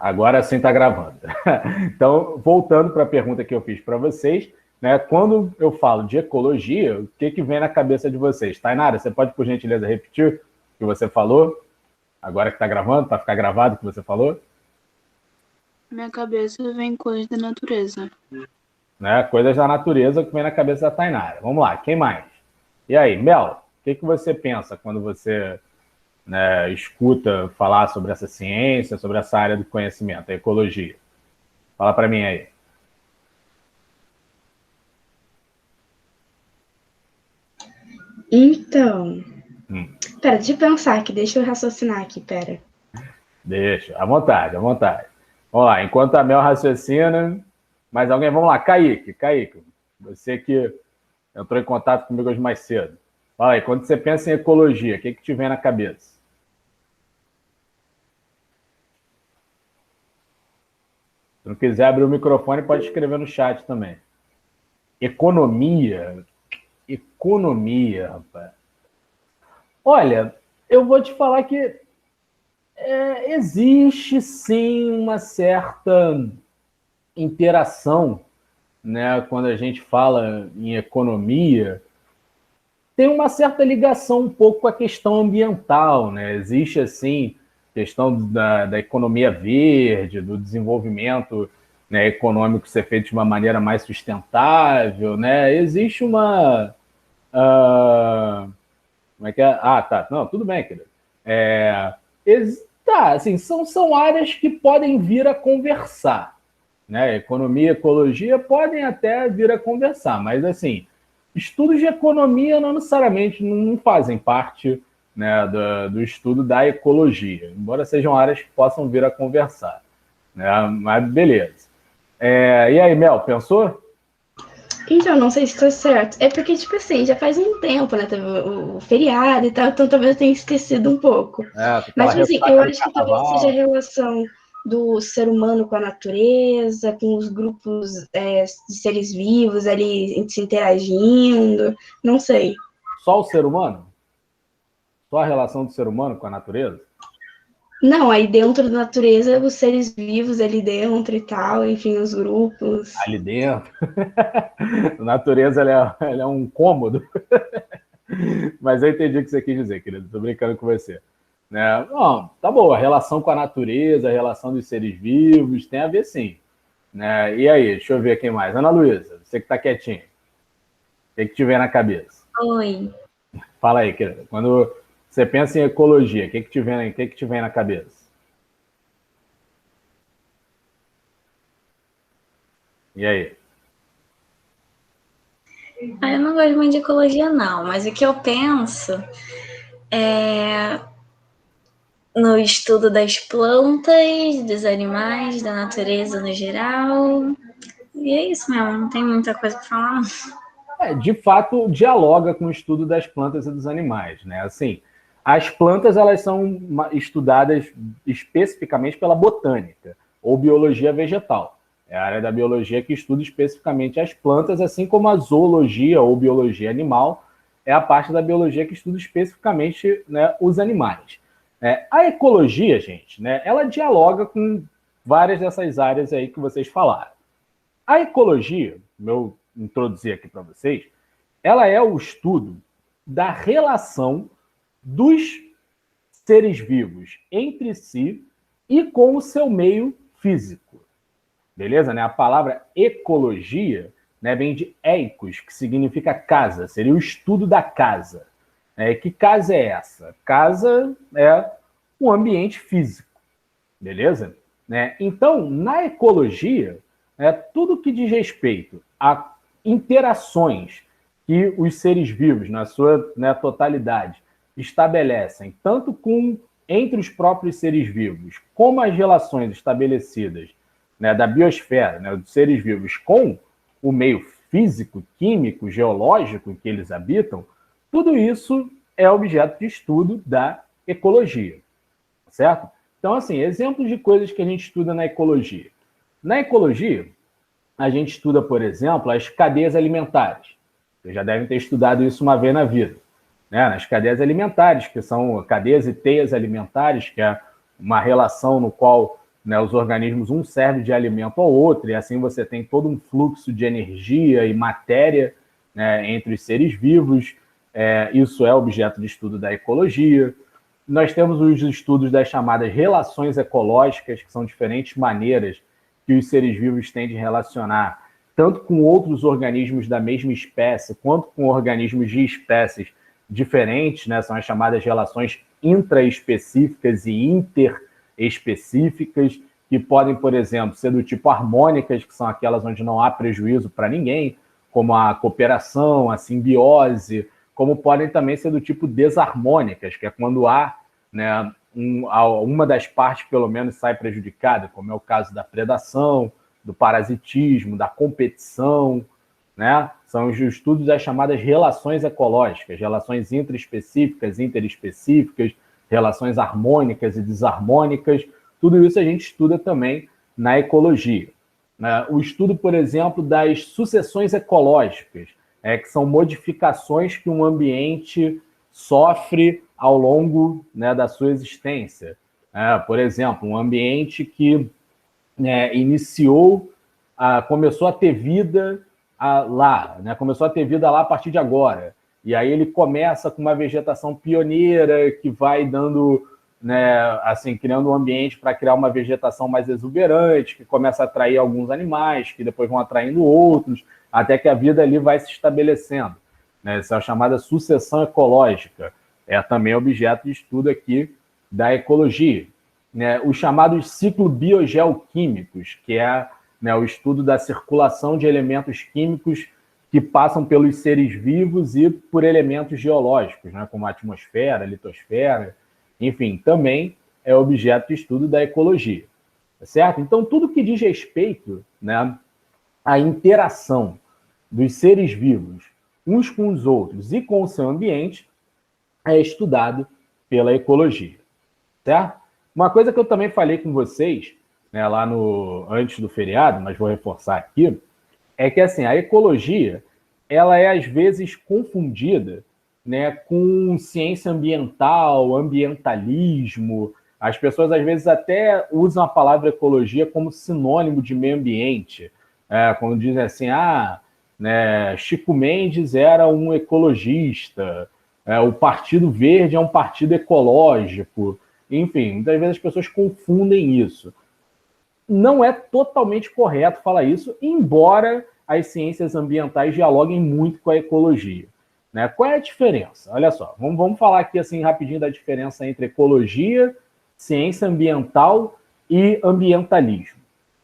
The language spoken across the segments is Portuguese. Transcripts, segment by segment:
Agora sim está gravando. Então, voltando para a pergunta que eu fiz para vocês, né, quando eu falo de ecologia, o que vem na cabeça de vocês? Tainara, você pode, por gentileza, repetir o que você falou? Agora que está gravando, para ficar gravado o que você falou? Minha cabeça vem coisas da natureza. Né, coisas da natureza que vem na cabeça da Tainara. Vamos lá, quem mais? E aí, Mel, o que você pensa quando você, né, escuta falar sobre essa ciência, sobre essa área do conhecimento, a ecologia? Fala para mim aí. Então, pera, deixa eu pensar aqui, deixa eu raciocinar aqui, pera. Deixa, à vontade, à vontade. Vamos lá, enquanto a Mel raciocina, mais alguém? Vamos lá, Kaique, você que entrou em contato comigo hoje mais cedo. Fala aí, quando você pensa em ecologia, o que te vem na cabeça? Se não quiser abrir o microfone, pode escrever no chat também. Economia, rapaz. Olha, eu vou te falar que existe sim uma certa interação, né? Quando a gente fala em economia, tem uma certa ligação um pouco com a questão ambiental, né? Existe assim questão da economia verde, do desenvolvimento, né, econômico ser feito de uma maneira mais sustentável, né? Existe uma como é que é? Ah, tá. Não, tudo bem, querido. Tá, assim, são áreas que podem vir a conversar, né? Economia e ecologia podem até vir a conversar, mas, assim, estudos de economia não necessariamente não fazem parte, né, do estudo da ecologia, embora sejam áreas que possam vir a conversar, né? Mas beleza. E aí, Mel, pensou? Então, não sei se estou certo. É porque, tipo assim, já faz um tempo, né? Teve o feriado e tal, então talvez eu tenha esquecido um pouco. Mas, tipo assim, eu acho que talvez seja a relação do ser humano com a natureza, com os grupos de seres vivos ali se interagindo, não sei. Só o ser humano? Só a relação do ser humano com a natureza? Não, aí dentro da natureza, os seres vivos ali dentro e tal, enfim, os grupos. Ali dentro. A natureza ela é um cômodo. Mas eu entendi o que você quis dizer, querido. Estou brincando com você. Né? Bom, tá bom, a relação com a natureza, a relação dos seres vivos, tem a ver sim. Né? E aí, deixa eu ver quem mais. Ana Luísa, você que está quietinha. O que te vem na cabeça? Oi. Fala aí, querida. Quando você pensa em ecologia, o que te vem na cabeça? E aí? Eu não gosto muito de ecologia, não, mas o que eu penso é no estudo das plantas, dos animais, da natureza no geral. E é isso mesmo, não tem muita coisa para falar. De fato, dialoga com o estudo das plantas e dos animais, né? Assim, as plantas elas são estudadas especificamente pela botânica ou biologia vegetal. É a área da biologia que estuda especificamente as plantas, assim como a zoologia ou biologia animal é a parte da biologia que estuda especificamente, né, os animais. A ecologia, gente, né, ela dialoga com várias dessas áreas aí que vocês falaram. A ecologia, eu introduzi aqui para vocês, ela é o estudo da relação dos seres vivos entre si e com o seu meio físico. Beleza? Né? A palavra ecologia, né, vem de eikos, que significa casa, seria o estudo da casa. Que casa é essa? Casa é um ambiente físico. Beleza? Né? Então, na ecologia, tudo que diz respeito a interações que os seres vivos, na sua, né, totalidade, estabelecem, tanto entre os próprios seres vivos, como as relações estabelecidas, né, da biosfera, né, dos seres vivos com o meio físico, químico, geológico em que eles habitam, tudo isso é objeto de estudo da ecologia, certo? Então, assim, exemplos de coisas que a gente estuda na ecologia. Na ecologia, a gente estuda, por exemplo, as cadeias alimentares. Vocês já devem ter estudado isso uma vez na vida. Né? Nas cadeias alimentares, que são cadeias e teias alimentares, que é uma relação no qual né, os organismos, um serve de alimento ao outro, e assim você tem todo um fluxo de energia e matéria, né, entre os seres vivos. Isso é objeto de estudo da ecologia. Nós temos os estudos das chamadas relações ecológicas, que são diferentes maneiras que os seres vivos têm de relacionar, tanto com outros organismos da mesma espécie, quanto com organismos de espécies diferentes, né? São as chamadas relações intraespecíficas e interespecíficas, que podem, por exemplo, ser do tipo harmônicas, que são aquelas onde não há prejuízo para ninguém, como a cooperação, a simbiose, como podem também ser do tipo desarmônicas, que é quando há, né, uma das partes, pelo menos, sai prejudicada, como é o caso da predação, do parasitismo, da competição, né? São os estudos das chamadas relações ecológicas, relações intraespecíficas, interespecíficas, relações harmônicas e desarmônicas. Tudo isso a gente estuda também na ecologia. O estudo, por exemplo, das sucessões ecológicas, que são modificações que um ambiente sofre ao longo, né, da sua existência. Por exemplo, um ambiente que começou a ter vida lá, né, começou a ter vida lá a partir de agora. E aí ele começa com uma vegetação pioneira que vai dando, né, assim, criando um ambiente para criar uma vegetação mais exuberante, que começa a atrair alguns animais, que depois vão atraindo outros, até que a vida ali vai se estabelecendo, né? Essa é a chamada sucessão ecológica. É também objeto de estudo aqui da ecologia, né? Os chamados ciclos biogeoquímicos, que é, né, o estudo da circulação de elementos químicos que passam pelos seres vivos e por elementos geológicos, né, como a atmosfera, a litosfera, enfim, também é objeto de estudo da ecologia, tá certo? Então, tudo que diz respeito, né, à interação dos seres vivos uns com os outros e com o seu ambiente é estudado pela ecologia, certo? Uma coisa que eu também falei com vocês, né, lá antes do feriado, mas vou reforçar aqui, é que assim, a ecologia ela é às vezes confundida, né, com ciência ambiental, ambientalismo. As pessoas às vezes até usam a palavra ecologia como sinônimo de meio ambiente. Quando dizem assim, né, Chico Mendes era um ecologista, o Partido Verde é um partido ecológico. Enfim, muitas vezes as pessoas confundem isso. Não é totalmente correto falar isso, embora as ciências ambientais dialoguem muito com a ecologia, né? Qual é a diferença? Olha só, vamos falar aqui assim rapidinho da diferença entre ecologia, ciência ambiental e ambientalismo.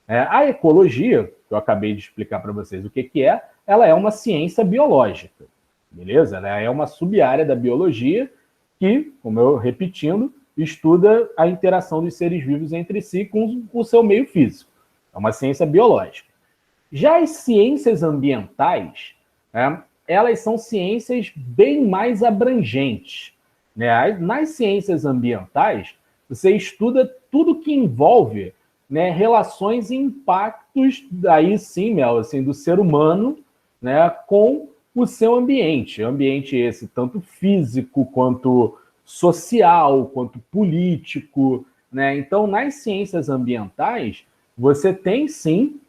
A ecologia, que eu acabei de explicar para vocês o que é, ela é uma ciência biológica, beleza? Ela é uma sub-área da biologia que, como eu repetindo, estuda a interação dos seres vivos entre si com o seu meio físico. É uma ciência biológica. Já as ciências ambientais, né, elas são ciências bem mais abrangentes, né? Nas ciências ambientais, você estuda tudo que envolve, né, relações e impactos, daí sim, Mel, assim, do ser humano, né, com o seu ambiente. Ambiente esse tanto físico quanto social, quanto político, né? Então, nas ciências ambientais, você tem sim,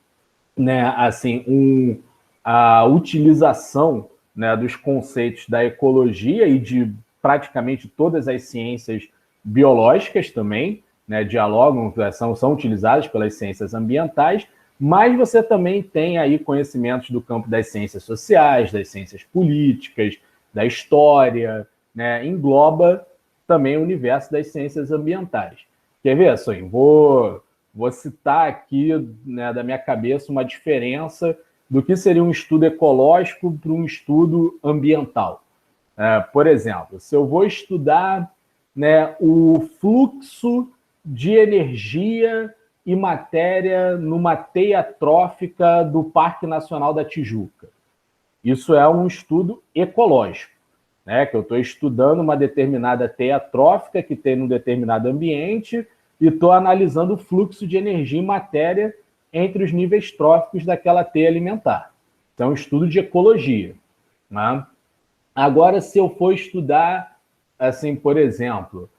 né, assim, a utilização, né, dos conceitos da ecologia e de praticamente todas as ciências biológicas também, né, dialogam, são utilizadas pelas ciências ambientais, mas você também tem aí conhecimentos do campo das ciências sociais, das ciências políticas, da história, né, engloba também o universo das ciências ambientais. Quer ver, Sonho? Vou citar aqui, né, da minha cabeça uma diferença do que seria um estudo ecológico para um estudo ambiental. Por exemplo, se eu vou estudar, né, o fluxo de energia e matéria numa teia trófica do Parque Nacional da Tijuca. Isso é um estudo ecológico, né, que eu estou estudando uma determinada teia trófica que tem num determinado ambiente e estou analisando o fluxo de energia e matéria entre os níveis tróficos daquela teia alimentar. Então, é um estudo de ecologia, né? Agora, se eu for estudar, assim, por exemplo,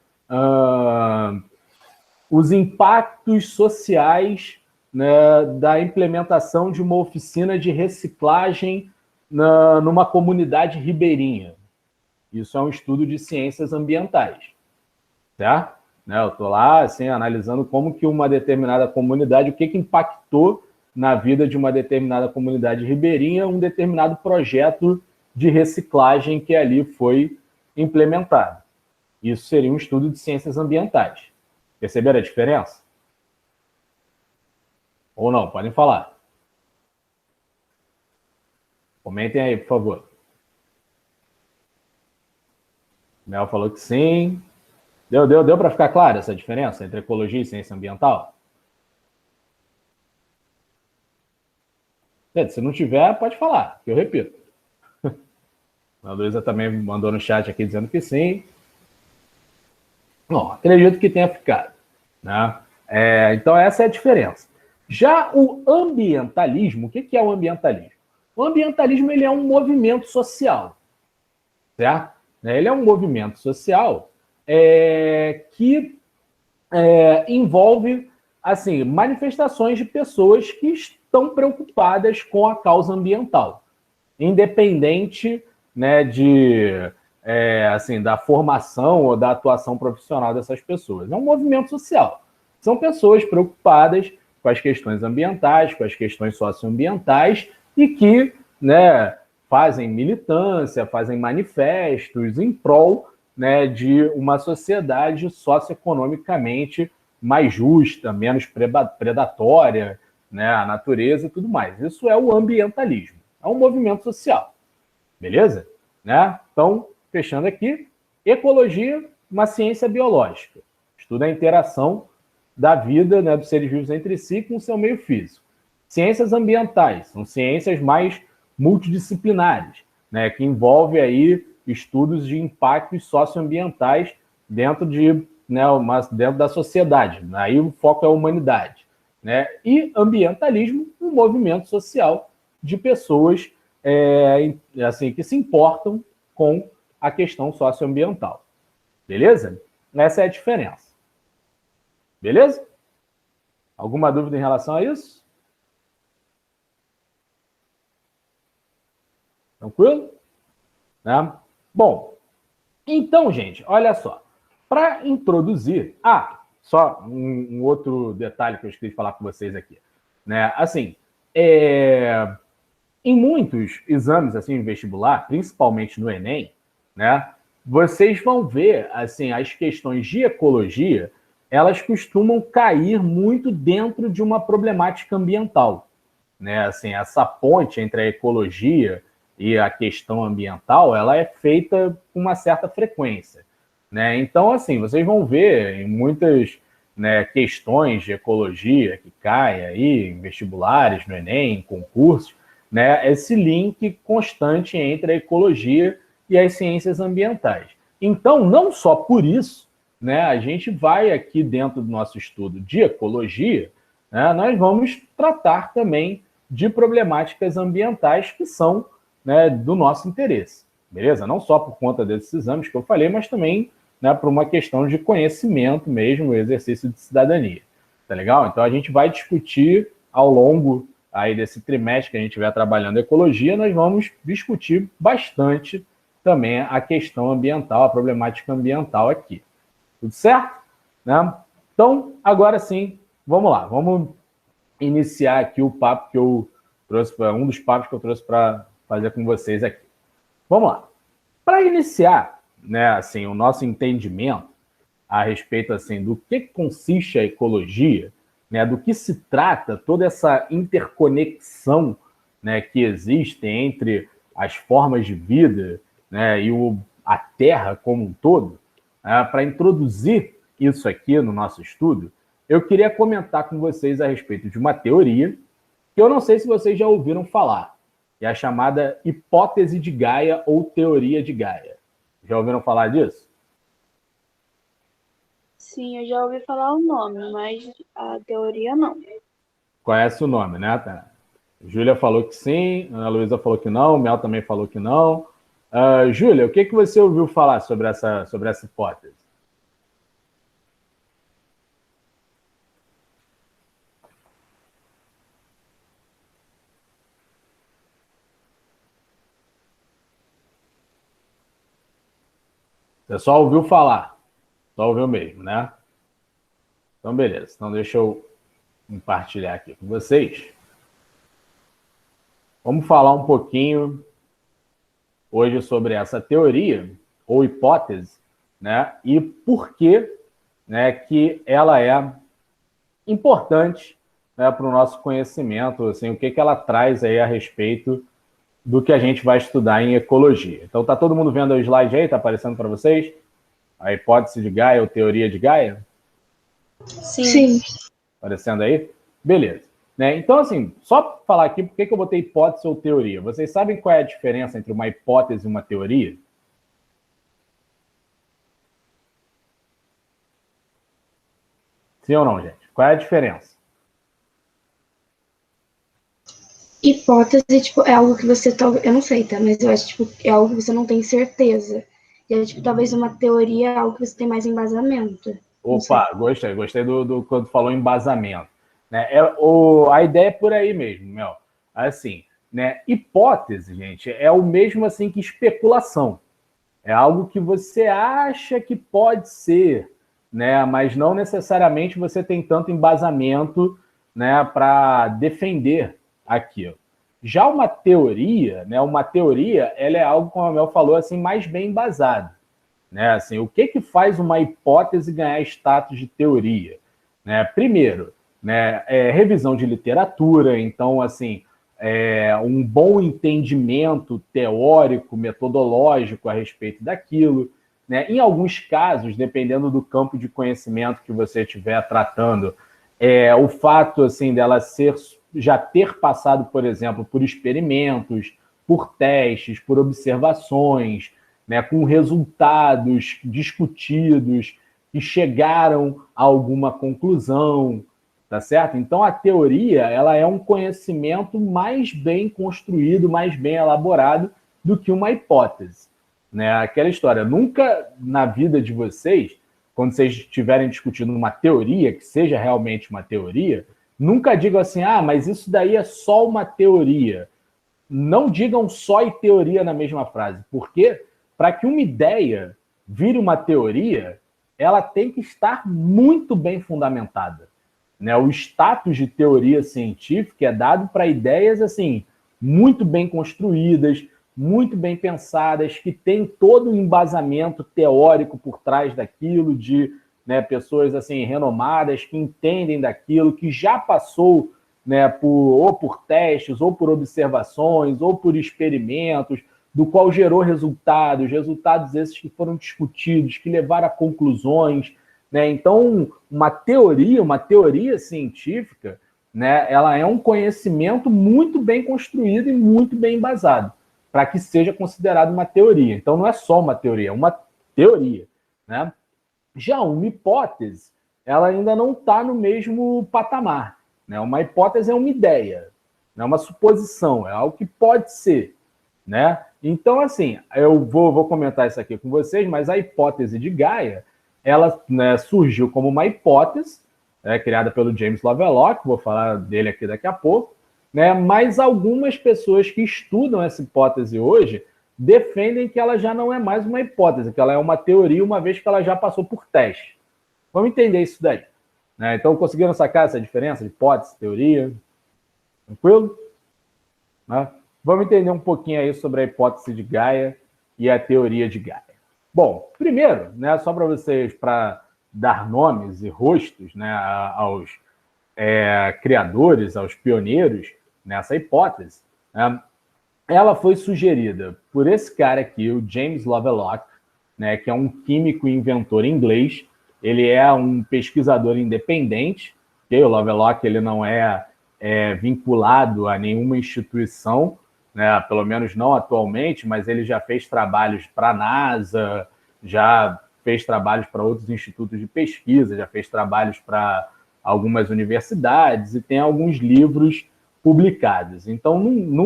os impactos sociais, né, da implementação de uma oficina de reciclagem numa comunidade ribeirinha. Isso é um estudo de ciências ambientais, certo? Né, eu estou lá assim, analisando como que uma determinada comunidade, o que impactou na vida de uma determinada comunidade ribeirinha um determinado projeto de reciclagem que ali foi implementado. Isso seria um estudo de ciências ambientais. Perceberam a diferença? Ou não? Podem falar. Comentem aí, por favor. Mel falou que sim. Deu para ficar clara essa diferença entre ecologia e ciência ambiental? Se não tiver, pode falar, que eu repito. A Luísa também mandou no chat aqui dizendo que sim. Bom, acredito que tenha ficado, né? Então, essa é a diferença. Já o ambientalismo, o que é o ambientalismo? O ambientalismo ele é um movimento social, certo? Ele é um movimento social que envolve assim, manifestações de pessoas que estão preocupadas com a causa ambiental, independente, né, da formação ou da atuação profissional dessas pessoas. É um movimento social. São pessoas preocupadas com as questões ambientais, com as questões socioambientais e que, né, fazem militância, fazem manifestos em prol, né, de uma sociedade socioeconomicamente mais justa, menos predatória, né, a natureza e tudo mais. Isso é o ambientalismo. É um movimento social. Beleza? Né? Então, fechando aqui, ecologia, uma ciência biológica. Estuda a interação da vida, né, dos seres vivos entre si com o seu meio físico. Ciências ambientais, são ciências mais multidisciplinares, né, que envolve aí estudos de impactos socioambientais dentro dentro da sociedade. Aí o foco é a humanidade, né? E ambientalismo, um movimento social de pessoas que se importam com a questão socioambiental. Beleza? Essa é a diferença. Beleza? Alguma dúvida em relação a isso? Tranquilo? Né? Bom, então, gente, olha só. Para introduzir... só um outro detalhe que eu esqueci de falar com vocês aqui. Né? Assim, em muitos exames assim, vestibular, principalmente no Enem, né, vocês vão ver assim, as questões de ecologia, elas costumam cair muito dentro de uma problemática ambiental. Né? Assim, essa ponte entre a ecologia e a questão ambiental, ela é feita com uma certa frequência. Né? Então, assim, vocês vão ver em muitas, né, questões de ecologia que caem aí em vestibulares, no Enem, em concursos, né, esse link constante entre a ecologia e as ciências ambientais. Então, não só por isso, né, a gente vai aqui dentro do nosso estudo de ecologia, né, nós vamos tratar também de problemáticas ambientais que são, né, do nosso interesse, beleza? Não só por conta desses exames que eu falei, mas também, né, por uma questão de conhecimento mesmo, exercício de cidadania, tá legal? Então a gente vai discutir ao longo aí desse trimestre que a gente estiver trabalhando ecologia, nós vamos discutir bastante também a questão ambiental, a problemática ambiental aqui. Tudo certo? Né? Então, agora sim, vamos lá. Vamos iniciar aqui o papo que eu trouxe, um dos papos que eu trouxe para fazer com vocês aqui. Vamos lá. Para iniciar, né, assim, o nosso entendimento a respeito assim, do que consiste a ecologia, né, do que se trata toda essa interconexão, né, que existe entre as formas de vida, né, e a Terra como um todo, para introduzir isso aqui no nosso estudo, eu queria comentar com vocês a respeito de uma teoria que eu não sei se vocês já ouviram falar, que é a chamada hipótese de Gaia ou teoria de Gaia. Já ouviram falar disso? Sim, eu já ouvi falar o nome, mas a teoria não. Conhece o nome, né, Tana? Júlia falou que sim, Ana Luísa falou que não, Mel também falou que não. Júlia, o que você ouviu falar sobre essa hipótese? Você só ouviu falar. Só ouviu mesmo, né? Então, beleza. Então, deixa eu compartilhar aqui com vocês. Vamos falar um pouquinho hoje sobre essa teoria ou hipótese, né? E por que, né, que ela é importante, né, para o nosso conhecimento, assim, o que ela traz aí a respeito do que a gente vai estudar em ecologia. Então, tá todo mundo vendo o slide aí? Tá aparecendo para vocês? A hipótese de Gaia ou teoria de Gaia? Sim. Aparecendo aí? Beleza. Né? Então, assim, só falar aqui por que eu botei hipótese ou teoria. Vocês sabem qual é a diferença entre uma hipótese e uma teoria? Sim ou não, gente? Qual é a diferença? Hipótese, tipo, é algo que você... Eu não sei, tá? Mas eu acho, tipo, é algo que você não tem certeza. E é, tipo, talvez uma teoria é algo que você tem mais embasamento. Opa, gostei do quando falou embasamento. Né? A ideia é por aí mesmo, Mel. Assim, né? Hipótese, gente, é o mesmo assim que especulação. É algo que você acha que pode ser, né? Mas não necessariamente você tem tanto embasamento, né, para defender aquilo. Já uma teoria, né? Uma teoria, ela é algo, como a Mel falou, assim, mais bem embasado. Né? Assim, o que faz uma hipótese ganhar status de teoria? Né? Primeiro, né, revisão de literatura, então, assim, um bom entendimento teórico, metodológico a respeito daquilo. Né? Em alguns casos, dependendo do campo de conhecimento que você estiver tratando, o fato assim dela já ter passado, por exemplo, por experimentos, por testes, por observações, né, com resultados discutidos que chegaram a alguma conclusão, tá certo? Então, a teoria, ela é um conhecimento mais bem construído, mais bem elaborado do que uma hipótese, né? Aquela história, nunca na vida de vocês, quando vocês estiverem discutindo uma teoria, que seja realmente uma teoria, nunca digam assim, mas isso daí é só uma teoria. Não digam só e teoria na mesma frase, porque para que uma ideia vire uma teoria, ela tem que estar muito bem fundamentada. Né? O status de teoria científica é dado para ideias assim muito bem construídas, muito bem pensadas, que tem todo o embasamento teórico por trás daquilo, de, né, pessoas assim renomadas que entendem daquilo, que já passou, né, ou por testes, ou por observações, ou por experimentos, do qual gerou resultados esses que foram discutidos, que levaram a conclusões. Né? Então, uma teoria científica, né, ela é um conhecimento muito bem construído e muito bem embasado, para que seja considerado uma teoria. Então, não é só uma teoria, é uma teoria. Né? Já uma hipótese, ela ainda não está no mesmo patamar. Né? Uma hipótese é uma ideia, é uma suposição, é algo que pode ser. Né? Então, assim, eu vou comentar isso aqui com vocês, mas a hipótese de Gaia, ela, né, surgiu como uma hipótese, criada pelo James Lovelock, vou falar dele aqui daqui a pouco, né? Mas algumas pessoas que estudam essa hipótese hoje defendem que ela já não é mais uma hipótese, que ela é uma teoria, uma vez que ela já passou por teste. Vamos entender isso daí. Né? Então, conseguiram sacar essa diferença de hipótese, teoria? Tranquilo? Né? Vamos entender um pouquinho aí sobre a hipótese de Gaia e a teoria de Gaia. Bom, primeiro, né, só para vocês, para dar nomes e rostos, né, aos criadores, aos pioneiros nessa hipótese, né, ela foi sugerida por esse cara aqui, o James Lovelock, né, que é um químico e inventor inglês. Ele é um pesquisador independente, okay? O Lovelock ele não é vinculado a nenhuma instituição, né, pelo menos não atualmente, mas ele já fez trabalhos para a NASA, já fez trabalhos para outros institutos de pesquisa, já fez trabalhos para algumas universidades e tem alguns livros publicados. Então,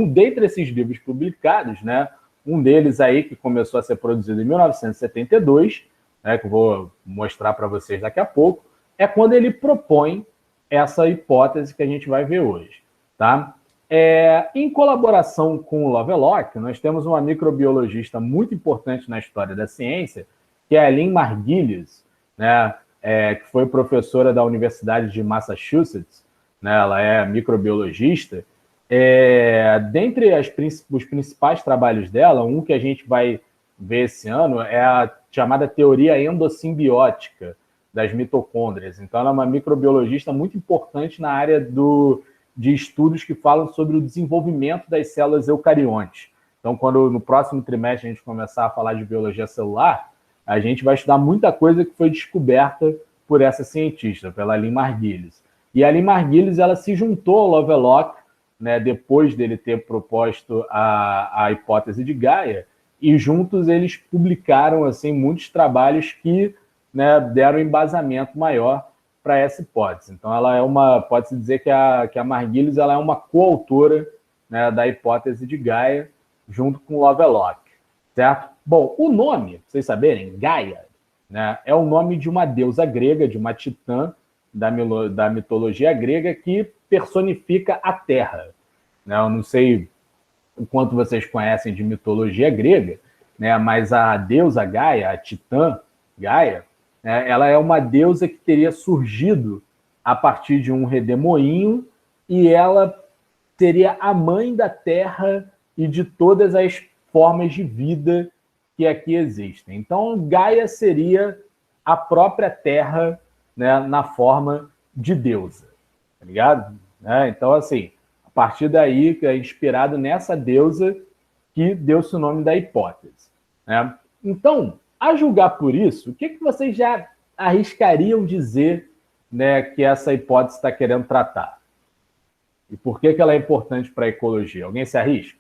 dentre esses livros publicados, né, um deles aí que começou a ser produzido em 1972, né, que eu vou mostrar para vocês daqui a pouco, é quando ele propõe essa hipótese que a gente vai ver hoje. Tá? Em colaboração com o Lovelock, nós temos uma microbiologista muito importante na história da ciência, que é a Lynn Margulies, né, que foi professora da Universidade de Massachusetts, né, ela é microbiologista. Dentre os principais trabalhos dela, um que a gente vai ver esse ano é a chamada teoria endossimbiótica das mitocôndrias. Então, ela é uma microbiologista muito importante na área de estudos que falam sobre o desenvolvimento das células eucariontes. Então, quando no próximo trimestre a gente começar a falar de biologia celular, a gente vai estudar muita coisa que foi descoberta por essa cientista, pela Lynn Margulies. E a Lynn Margulies, ela se juntou ao Lovelock, né, depois dele ter proposto a hipótese de Gaia, e juntos eles publicaram assim, muitos trabalhos que, né, deram embasamento maior para essa hipótese. Então, pode-se dizer que a Margulies ela é uma coautora, né, da hipótese de Gaia, junto com Lovelock, certo? Bom, o nome, pra vocês saberem, Gaia, né, é o nome de uma deusa grega, de uma titã da mitologia grega que personifica a Terra. Né? Eu não sei o quanto vocês conhecem de mitologia grega, né, mas a deusa Gaia, a titã Gaia, né, ela é uma deusa que teria surgido a partir de um redemoinho e ela seria a mãe da Terra e de todas as formas de vida que aqui existem. Então, Gaia seria a própria Terra, né, na forma de deusa, tá ligado? Então, assim, a partir daí, que é inspirado nessa deusa que deu-se o nome da hipótese, né? Então, a julgar por isso, o que vocês já arriscariam dizer, né, que essa hipótese está querendo tratar? E por que ela é importante para a ecologia? Alguém se arrisca?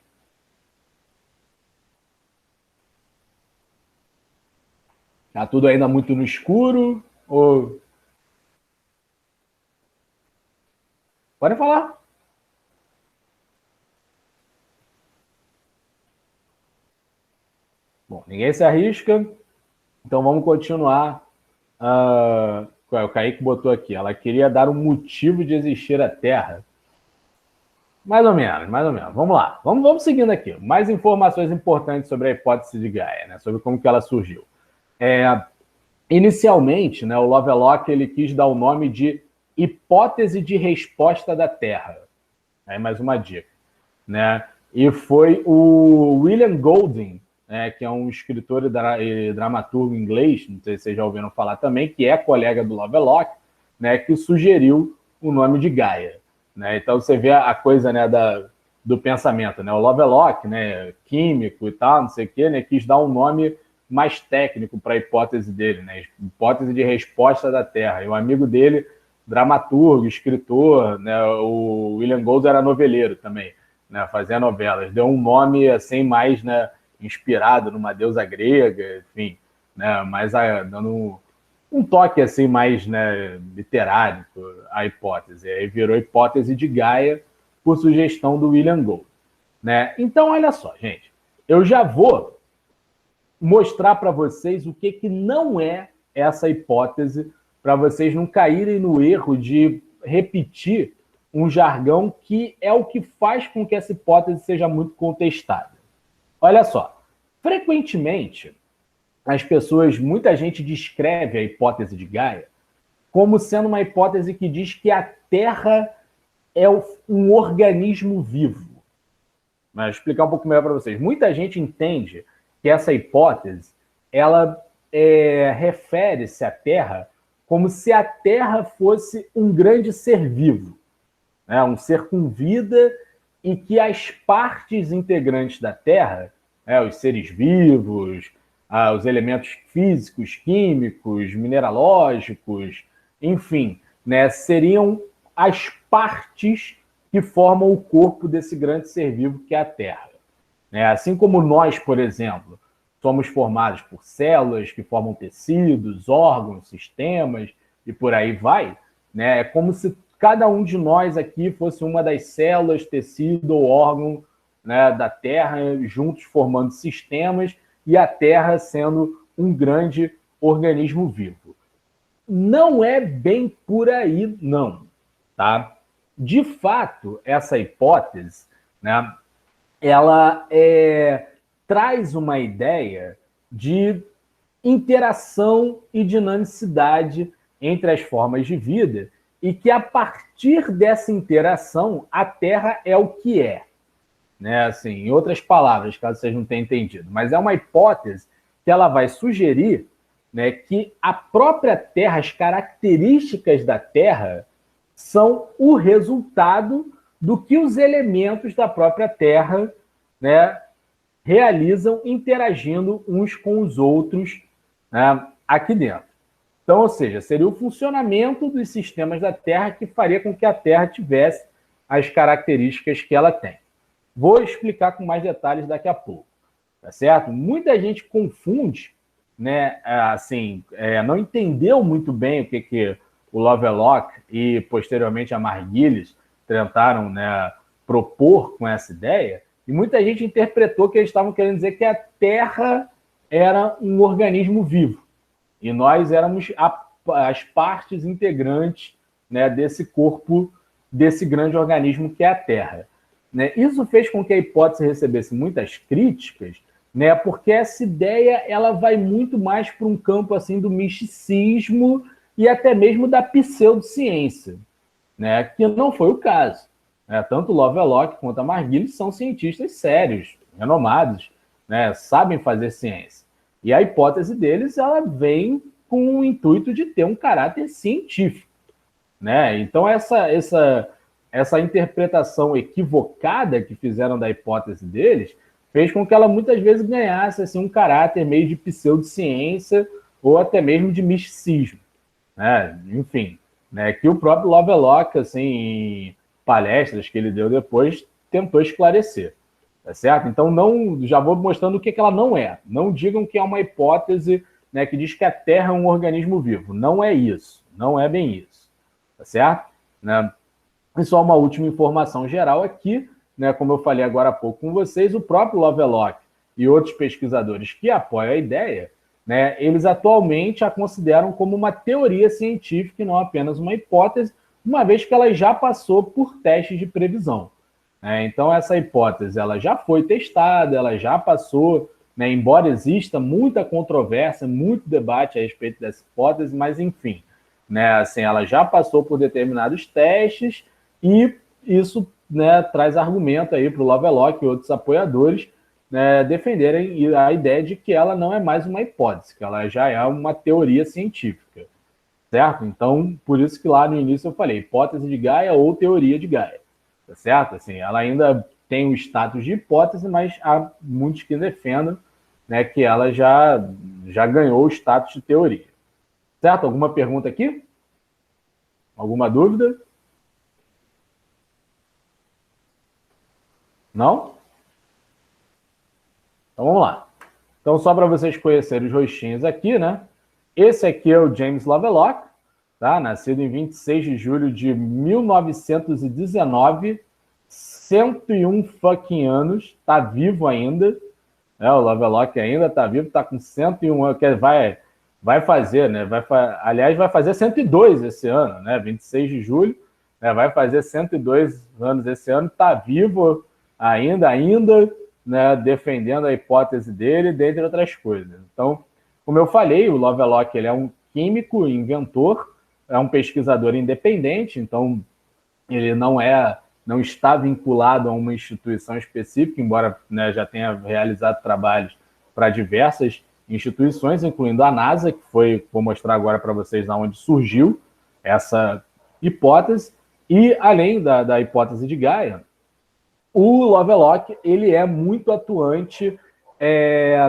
Está tudo ainda muito no escuro? Ou... Pode falar. Bom, ninguém se arrisca, então vamos continuar. O Kaique botou aqui, ela queria dar um motivo de existir a Terra. Mais ou menos. Vamos lá, vamos seguindo aqui. Mais informações importantes sobre a hipótese de Gaia, né? Sobre como que ela surgiu. Inicialmente, né, o Lovelock ele quis dar o nome de hipótese de resposta da Terra. Aí mais uma dica, né? E foi o William Golding, né, que é um escritor e dramaturgo inglês, não sei se vocês já ouviram falar também, que é colega do Lovelock, né, que sugeriu o nome de Gaia. Né? Então você vê a coisa, né, do pensamento. Né? O Lovelock, né, químico e tal, não sei o quê, né, quis dar um nome mais técnico para a hipótese dele, né? Hipótese de resposta da Terra. E o amigo dele, dramaturgo, escritor, né, o William Golding era noveleiro também, né, fazia novelas. Deu um nome assim mais, né, inspirado numa deusa grega, enfim, né, mas dando um toque assim mais, né, literário à hipótese. Aí virou hipótese de Gaia por sugestão do William Golding. Né? Então, olha só, gente, eu já vou mostrar para vocês o que não é essa hipótese, para vocês não caírem no erro de repetir um jargão que é o que faz com que essa hipótese seja muito contestada. Olha só, frequentemente, muita gente descreve a hipótese de Gaia como sendo uma hipótese que diz que a Terra é um organismo vivo. Mas vou explicar um pouco melhor para vocês. Muita gente entende que essa hipótese, ela refere-se à Terra como se a Terra fosse um grande ser vivo, né? Um ser com vida e que as partes integrantes da Terra, né, os seres vivos, os elementos físicos, químicos, mineralógicos, enfim, né, seriam as partes que formam o corpo desse grande ser vivo que é a Terra. Assim como nós, por exemplo, somos formados por células que formam tecidos, órgãos, sistemas e por aí vai, né? É como se cada um de nós aqui fosse uma das células, tecido ou órgão, né, da Terra, juntos formando sistemas e a Terra sendo um grande organismo vivo. Não é bem por aí, não. Tá? De fato, essa hipótese, né, ela traz uma ideia de interação e dinamicidade entre as formas de vida e que, a partir dessa interação, a Terra é o que é. Né? Assim, em outras palavras, caso vocês não tenham entendido, mas é uma hipótese que ela vai sugerir, né, que a própria Terra, as características da Terra, são o resultado do que os elementos da própria Terra, né, realizam interagindo uns com os outros, né, aqui dentro. Então, ou seja, seria o funcionamento dos sistemas da Terra que faria com que a Terra tivesse as características que ela tem. Vou explicar com mais detalhes daqui a pouco, tá certo? Muita gente confunde, né, assim, não entendeu muito bem o que o Lovelock e, posteriormente, a Margulies tentaram, né, propor com essa ideia, e muita gente interpretou que eles estavam querendo dizer que a Terra era um organismo vivo, e nós éramos as partes integrantes, né, desse corpo, desse grande organismo que é a Terra. Né? Isso fez com que a hipótese recebesse muitas críticas, né, porque essa ideia ela vai muito mais para um campo assim, do misticismo e até mesmo da pseudociência, né, que não foi o caso. Né? Tanto Lovelock quanto a Margulies são cientistas sérios, renomados, né, sabem fazer ciência. E a hipótese deles ela vem com o intuito de ter um caráter científico. Né? Então, essa interpretação equivocada que fizeram da hipótese deles fez com que ela muitas vezes ganhasse assim, um caráter meio de pseudociência ou até mesmo de misticismo. Né? Enfim, né? Que o próprio Lovelock, assim, em palestras que ele deu depois, tentou esclarecer. Tá certo? Então, já vou mostrando o que ela não é. Não digam que é uma hipótese, né, que diz que a Terra é um organismo vivo. Não é isso. Não é bem isso. Tá certo? Né? E só uma última informação geral aqui, né, como eu falei agora há pouco com vocês, o próprio Lovelock e outros pesquisadores que apoiam a ideia, né, eles atualmente a consideram como uma teoria científica e não apenas uma hipótese, uma vez que ela já passou por testes de previsão. Então, essa hipótese ela já foi testada, ela já passou, né, embora exista muita controvérsia, muito debate a respeito dessa hipótese, mas enfim, né, assim, ela já passou por determinados testes e isso, né, traz argumento aí para o Lovelock e outros apoiadores, né, defenderem a ideia de que ela não é mais uma hipótese, que ela já é uma teoria científica, certo? Então, por isso que lá no início eu falei hipótese de Gaia ou teoria de Gaia, tá certo? Assim, ela ainda tem o status de hipótese, mas há muitos que defendem, né, que ela já ganhou o status de teoria. Certo? Alguma pergunta aqui? Alguma dúvida? Não? Então vamos lá. Então, só para vocês conhecerem os rostinhos aqui, né? Esse aqui é o James Lovelock, tá? Nascido em 26 de julho de 1919, 101 fucking anos, tá vivo ainda. O Lovelock ainda tá vivo, tá com 101 anos, que vai fazer, né? Aliás, vai fazer 102 esse ano, né? 26 de julho, né? Vai fazer 102 anos esse ano, tá vivo ainda, né, defendendo a hipótese dele, dentre outras coisas. Então, como eu falei, o Lovelock ele é um químico, inventor, é um pesquisador independente, então ele não está vinculado a uma instituição específica, embora, né, já tenha realizado trabalhos para diversas instituições, incluindo a NASA, que vou mostrar agora para vocês onde surgiu essa hipótese, e além da hipótese de Gaia, o Lovelock ele é muito atuante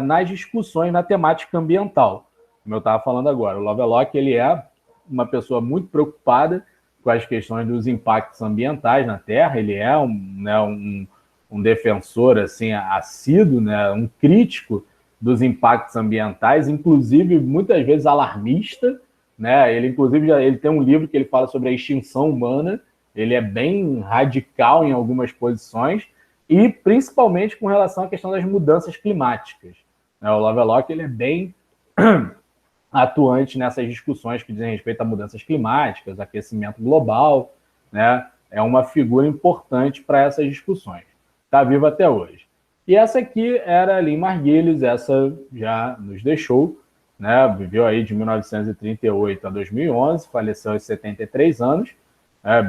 nas discussões na temática ambiental, como eu estava falando agora. O Lovelock ele é uma pessoa muito preocupada com as questões dos impactos ambientais na Terra, ele é um defensor assim, assíduo, né, um crítico dos impactos ambientais, inclusive muitas vezes alarmista, né? Ele tem um livro que ele fala sobre a extinção humana, ele é bem radical em algumas posições, e principalmente com relação à questão das mudanças climáticas. O Lovelock ele é bem atuante nessas discussões que dizem respeito a mudanças climáticas, aquecimento global, né? É uma figura importante para essas discussões. Está vivo até hoje. E essa aqui era a Lynn Margulies, essa já nos deixou, né? Viveu aí de 1938 a 2011, faleceu aos 73 anos,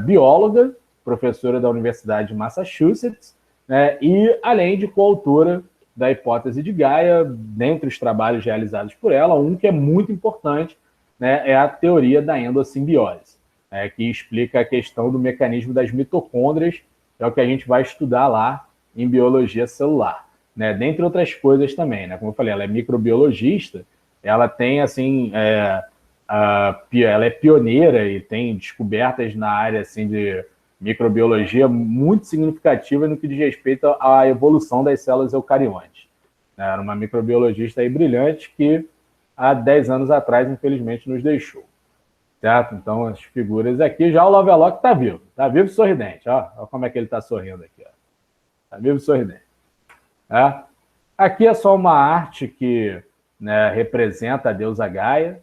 bióloga, professora da Universidade de Massachusetts, né? E além de coautora da hipótese de Gaia, dentre os trabalhos realizados por ela, um que é muito importante, né, é a teoria da endossimbiose, que explica a questão do mecanismo das mitocôndrias, que é o que a gente vai estudar lá em biologia celular, né? Dentre outras coisas também, né? Como eu falei, ela é microbiologista, ela tem, assim, ela é pioneira e tem descobertas na área, assim, de microbiologia muito significativa no que diz respeito à evolução das células eucariontes. Era uma microbiologista aí brilhante que há 10 anos atrás, infelizmente, nos deixou. Certo? Então, as figuras aqui, já o Lovelock está vivo e sorridente. Olha como é que ele está sorrindo aqui. Está vivo e sorridente. Aqui é só uma arte que, né, representa a deusa Gaia,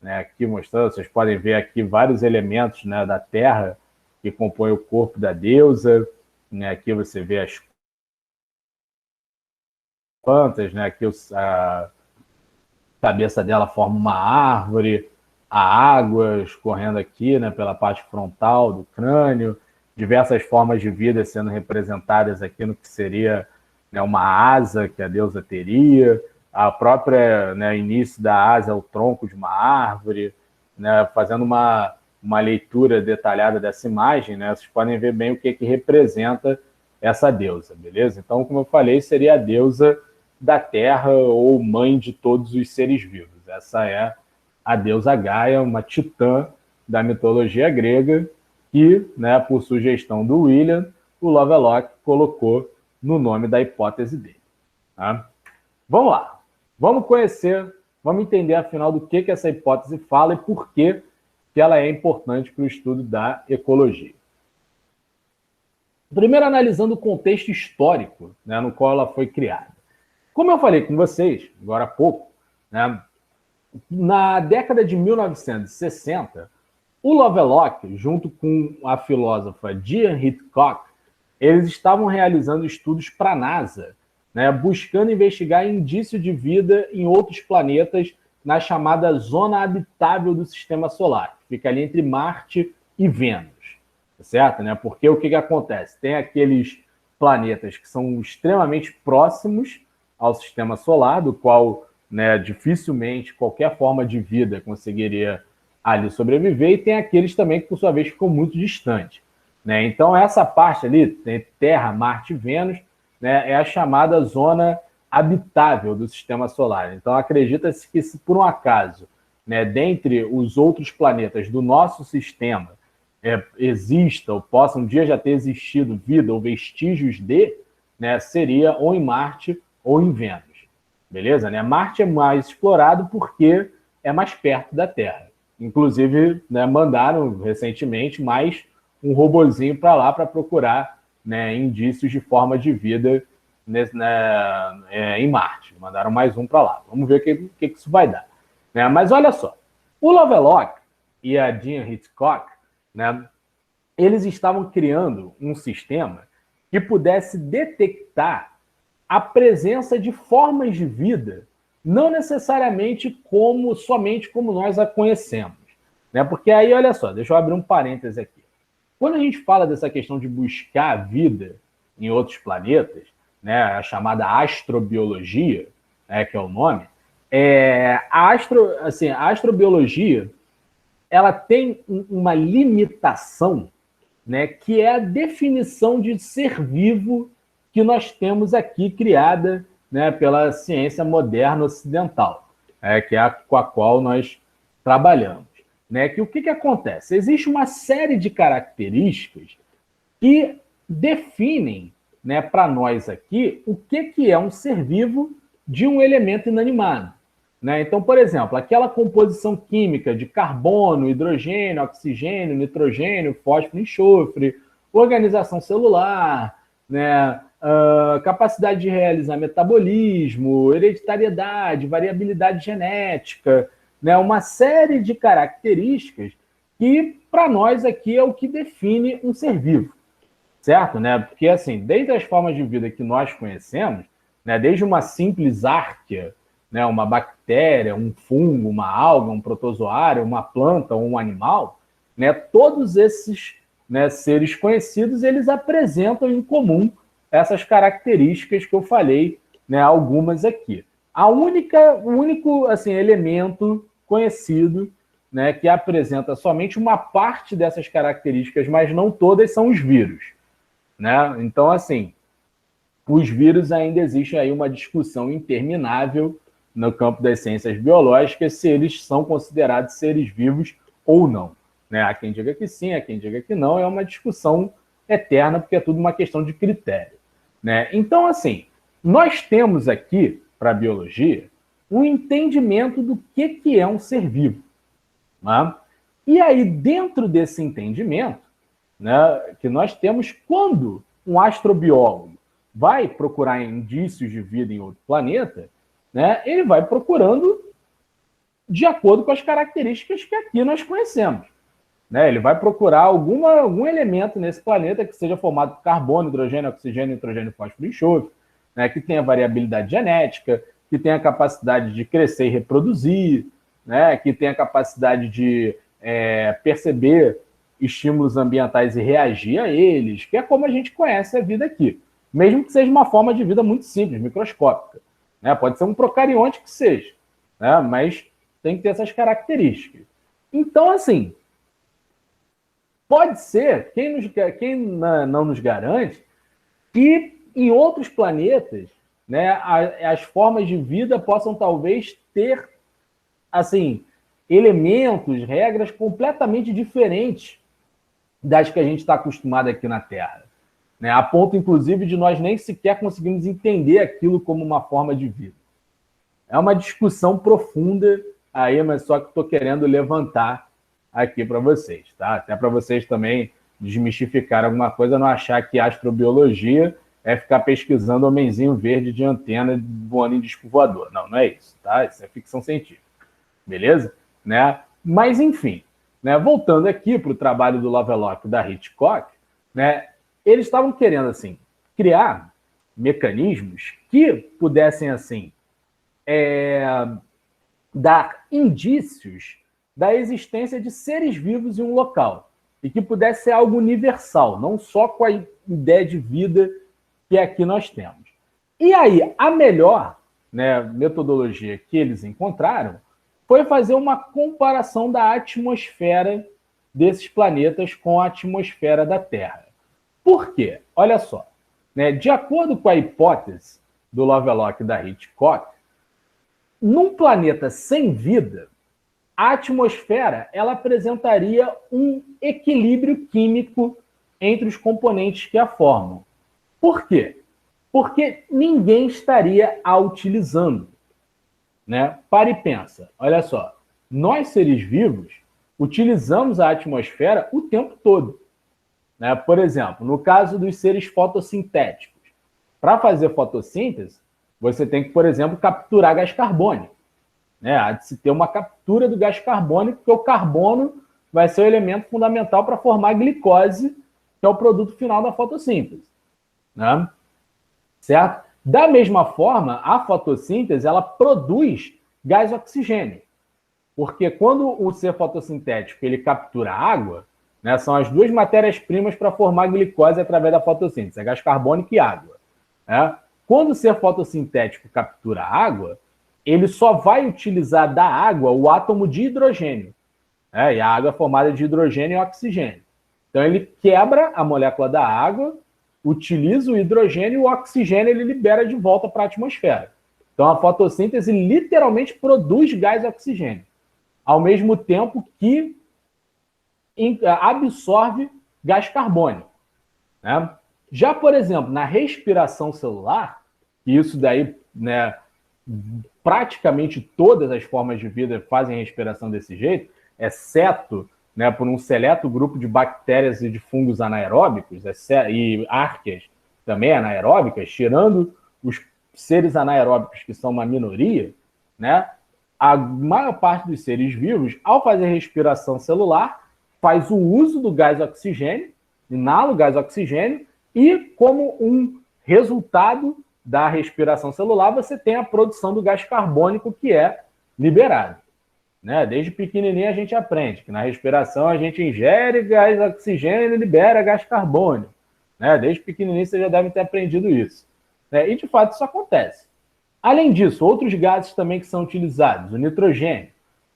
né, aqui mostrando, vocês podem ver aqui vários elementos, né, da Terra que compõem o corpo da deusa, né, aqui você vê as plantas, né, aqui a cabeça dela forma uma árvore, a água escorrendo aqui, né, pela parte frontal do crânio, diversas formas de vida sendo representadas aqui no que seria, né, uma asa que a deusa teria, a própria, né, início da asa é o tronco de uma árvore, né, fazendo uma leitura detalhada dessa imagem, né, vocês podem ver bem o que representa essa deusa, beleza? Então, como eu falei, seria a deusa da Terra ou mãe de todos os seres vivos. Essa é a deusa Gaia, uma titã da mitologia grega, que, né, por sugestão do William, o Lovelock colocou no nome da hipótese dele. Tá? Vamos lá. Vamos conhecer, vamos entender, afinal, do que essa hipótese fala e por que ela é importante para o estudo da ecologia. Primeiro, analisando o contexto histórico, né, no qual ela foi criada. Como eu falei com vocês, agora há pouco, né, na década de 1960, o Lovelock, junto com a filósofa Diane Hitchcock, eles estavam realizando estudos para a NASA, né, buscando investigar indício de vida em outros planetas na chamada zona habitável do Sistema Solar, que fica ali entre Marte e Vênus, certo? Né? Porque o que acontece? Tem aqueles planetas que são extremamente próximos ao Sistema Solar, do qual, né, dificilmente qualquer forma de vida conseguiria ali sobreviver, e tem aqueles também que, por sua vez, ficam muito distantes. Né? Então, essa parte ali, Terra, Marte e Vênus, né, é a chamada zona habitável do Sistema Solar. Então, acredita-se que, se por um acaso, né, dentre os outros planetas do nosso sistema exista ou possa um dia já ter existido vida ou vestígios de, né, seria ou em Marte ou em Vênus. Beleza? Né? Marte é mais explorado porque é mais perto da Terra. Inclusive, né, mandaram recentemente mais um robozinho para lá para procurar, né, indícios de forma de vida em Marte. Mandaram mais um para lá. Vamos ver o que isso vai dar. Né? Mas olha só, o Lovelock e a Diane Hitchcock, né, eles estavam criando um sistema que pudesse detectar a presença de formas de vida, não necessariamente somente como nós a conhecemos. Né? Porque aí, olha só, deixa eu abrir um parêntese aqui. Quando a gente fala dessa questão de buscar vida em outros planetas, né, a chamada astrobiologia, né, que é o nome, a astrobiologia ela tem uma limitação, né, que é a definição de ser vivo que nós temos aqui criada, né, pela ciência moderna ocidental, que é com a qual nós trabalhamos. Né, que o que acontece? Existe uma série de características que definem, né, para nós aqui o que é um ser vivo de um elemento inanimado. Né? Então, por exemplo, aquela composição química de carbono, hidrogênio, oxigênio, nitrogênio, fósforo, enxofre, organização celular, né, capacidade de realizar metabolismo, hereditariedade, variabilidade genética, né, uma série de características que, para nós aqui, é o que define um ser vivo, certo? Né? Porque, assim, dentre as formas de vida que nós conhecemos, né, desde uma simples árquea, né, uma bactéria, um fungo, uma alga, um protozoário, uma planta ou um animal, né, todos esses, né, seres conhecidos, eles apresentam em comum essas características que eu falei, né, algumas aqui. O único assim, elemento conhecido, né, que apresenta somente uma parte dessas características, mas não todas, são os vírus, né? Então, assim, os vírus ainda existe aí uma discussão interminável no campo das ciências biológicas se eles são considerados seres vivos ou não, né? Há quem diga que sim, há quem diga que não, é uma discussão eterna, porque é tudo uma questão de critério, né? Então, assim, nós temos aqui, para a biologia, um entendimento do que é um ser vivo, né? E aí, dentro desse entendimento, né, que nós temos, quando um astrobiólogo vai procurar indícios de vida em outro planeta, né, ele vai procurando de acordo com as características que aqui nós conhecemos, né? Ele vai procurar algum elemento nesse planeta que seja formado por carbono, hidrogênio, oxigênio, nitrogênio, fósforo e enxofre, né, que tenha variabilidade genética, que tenha capacidade de crescer e reproduzir, né, que tenha capacidade de perceber estímulos ambientais e reagir a eles, que é como a gente conhece a vida aqui. Mesmo que seja uma forma de vida muito simples, microscópica, né? Pode ser um procarionte que seja, né? Mas tem que ter essas características. Então, assim, pode ser, quem não nos garante, que em outros planetas, né, as formas de vida possam talvez ter, assim, elementos, regras completamente diferentes das que a gente está acostumado aqui na Terra, né? A ponto, inclusive, de nós nem sequer conseguirmos entender aquilo como uma forma de vida. É uma discussão profunda aí, mas só que estou querendo levantar aqui para vocês, tá? Até para vocês também desmistificar alguma coisa, não achar que astrobiologia é ficar pesquisando homenzinho verde de antena voando em disco voador. Não, não é isso, tá? Isso é ficção científica, beleza? Né? Mas, enfim, né, voltando aqui para o trabalho do Lovelock e da Hitchcock, né, eles estavam querendo, assim, criar mecanismos que pudessem, assim, dar indícios da existência de seres vivos em um local e que pudesse ser algo universal, não só com a ideia de vida que aqui nós temos. E aí, a melhor, né, metodologia que eles encontraram foi fazer uma comparação da atmosfera desses planetas com a atmosfera da Terra. Por quê? Olha só, né, de acordo com a hipótese do Lovelock e da Hitchcock, num planeta sem vida, a atmosfera ela apresentaria um equilíbrio químico entre os componentes que a formam. Por quê? Porque ninguém estaria a utilizando, né? Para e pensa, olha só, nós seres vivos utilizamos a atmosfera o tempo todo, né? Por exemplo, no caso dos seres fotossintéticos, para fazer fotossíntese, você tem que, por exemplo, capturar gás carbônico, né? Há de se ter uma captura do gás carbônico, porque o carbono vai ser o elemento fundamental para formar a glicose, que é o produto final da fotossíntese, né? Certo? Da mesma forma, a fotossíntese ela produz gás oxigênio, porque quando o ser fotossintético ele captura água, né, são as duas matérias-primas para formar glicose através da fotossíntese, é gás carbônico e água, né? Quando o ser fotossintético captura água, ele só vai utilizar da água o átomo de hidrogênio, né? E a água é formada de hidrogênio e oxigênio. Então ele quebra a molécula da água, utiliza o hidrogênio e o oxigênio ele libera de volta para a atmosfera. Então a fotossíntese literalmente produz gás oxigênio, ao mesmo tempo que absorve gás carbônico, né? Já, por exemplo, na respiração celular, e isso daí, né, praticamente todas as formas de vida fazem respiração desse jeito, exceto, né, por um seleto grupo de bactérias e de fungos anaeróbicos, e árqueas também anaeróbicas, tirando os seres anaeróbicos que são uma minoria, né, a maior parte dos seres vivos, ao fazer respiração celular, faz o uso do gás oxigênio, inala o gás oxigênio, e como um resultado da respiração celular, você tem a produção do gás carbônico que é liberado. Né? Desde pequenininho a gente aprende que na respiração a gente ingere gás oxigênio e libera gás carbônico. Né? Desde pequenininho você já deve ter aprendido isso. Né? E, de fato, isso acontece. Além disso, outros gases também que são utilizados, o nitrogênio.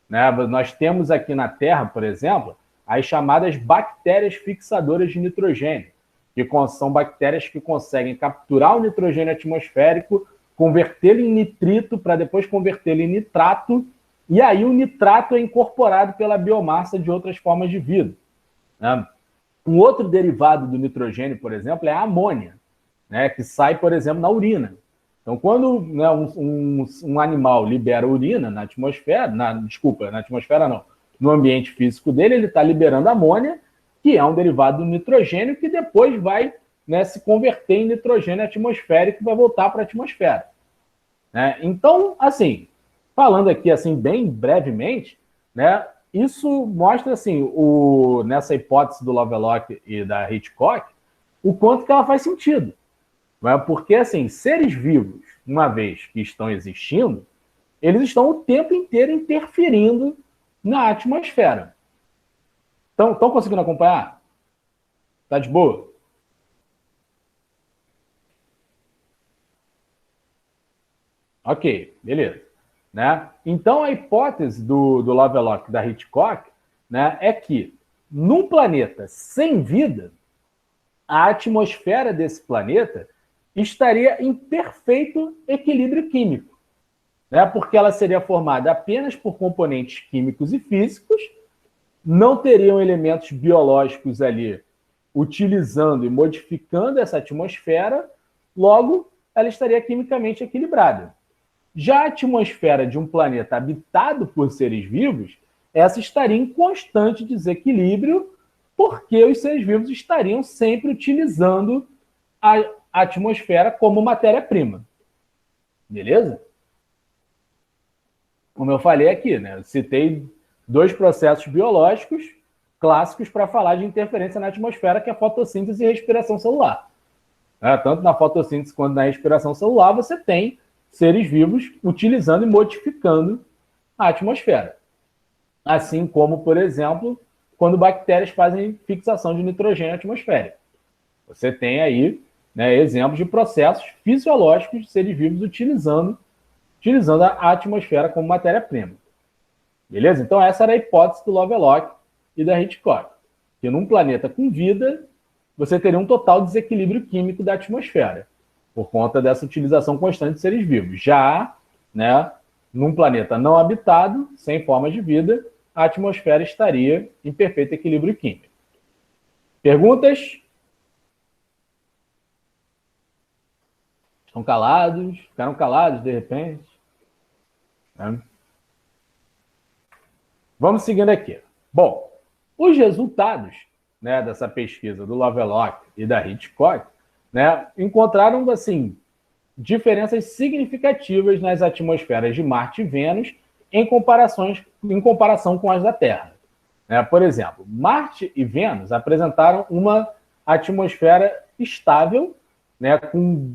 Né? Nós temos aqui na Terra, por exemplo, as chamadas bactérias fixadoras de nitrogênio, que são bactérias que conseguem capturar o nitrogênio atmosférico, convertê-lo em nitrito, para depois convertê-lo em nitrato, e aí o nitrato é incorporado pela biomassa de outras formas de vida. Né? Um outro derivado do nitrogênio, por exemplo, é a amônia, né? Que sai, por exemplo, na urina. Então, quando, né, um animal libera urina na atmosfera, na atmosfera não, no ambiente físico dele, ele está liberando amônia, que é um derivado do nitrogênio, que depois vai, né, se converter em nitrogênio atmosférico e vai voltar para a atmosfera. Né? Então, assim, falando aqui assim bem brevemente, né, isso mostra assim, nessa hipótese do Lovelock e da Hitchcock, o quanto que ela faz sentido. Né? Porque assim, seres vivos, uma vez que estão existindo, eles estão o tempo inteiro interferindo na atmosfera. Estão conseguindo acompanhar? Tá de boa? Ok, beleza. Né? Então, a hipótese do Lovelock e da Hitchcock, né, é que, num planeta sem vida, a atmosfera desse planeta estaria em perfeito equilíbrio químico, né, porque ela seria formada apenas por componentes químicos e físicos, não teriam elementos biológicos ali utilizando e modificando essa atmosfera, logo, ela estaria quimicamente equilibrada. Já a atmosfera de um planeta habitado por seres vivos, essa estaria em constante desequilíbrio, porque os seres vivos estariam sempre utilizando a atmosfera como matéria-prima. Beleza? Como eu falei aqui, né? Eu citei 2 processos biológicos clássicos para falar de interferência na atmosfera, que é a fotossíntese e a respiração celular. Tanto na fotossíntese quanto na respiração celular, você tem seres vivos utilizando e modificando a atmosfera. Assim como, por exemplo, quando bactérias fazem fixação de nitrogênio atmosférico. Você tem aí, né, exemplos de processos fisiológicos de seres vivos utilizando a atmosfera como matéria-prima. Beleza? Então, essa era a hipótese do Lovelock e da Hitchcock. Que num planeta com vida, você teria um total desequilíbrio químico da atmosfera, por conta dessa utilização constante de seres vivos. Já, né, num planeta não habitado, sem formas de vida, a atmosfera estaria em perfeito equilíbrio químico. Perguntas? Estão calados? Ficaram calados de repente? Vamos seguindo aqui. Bom, os resultados, né, dessa pesquisa do Lovelock e da Hitchcock, né, encontraram assim, diferenças significativas nas atmosferas de Marte e Vênus em comparação com as da Terra. Por exemplo, Marte e Vênus apresentaram uma atmosfera estável, né, com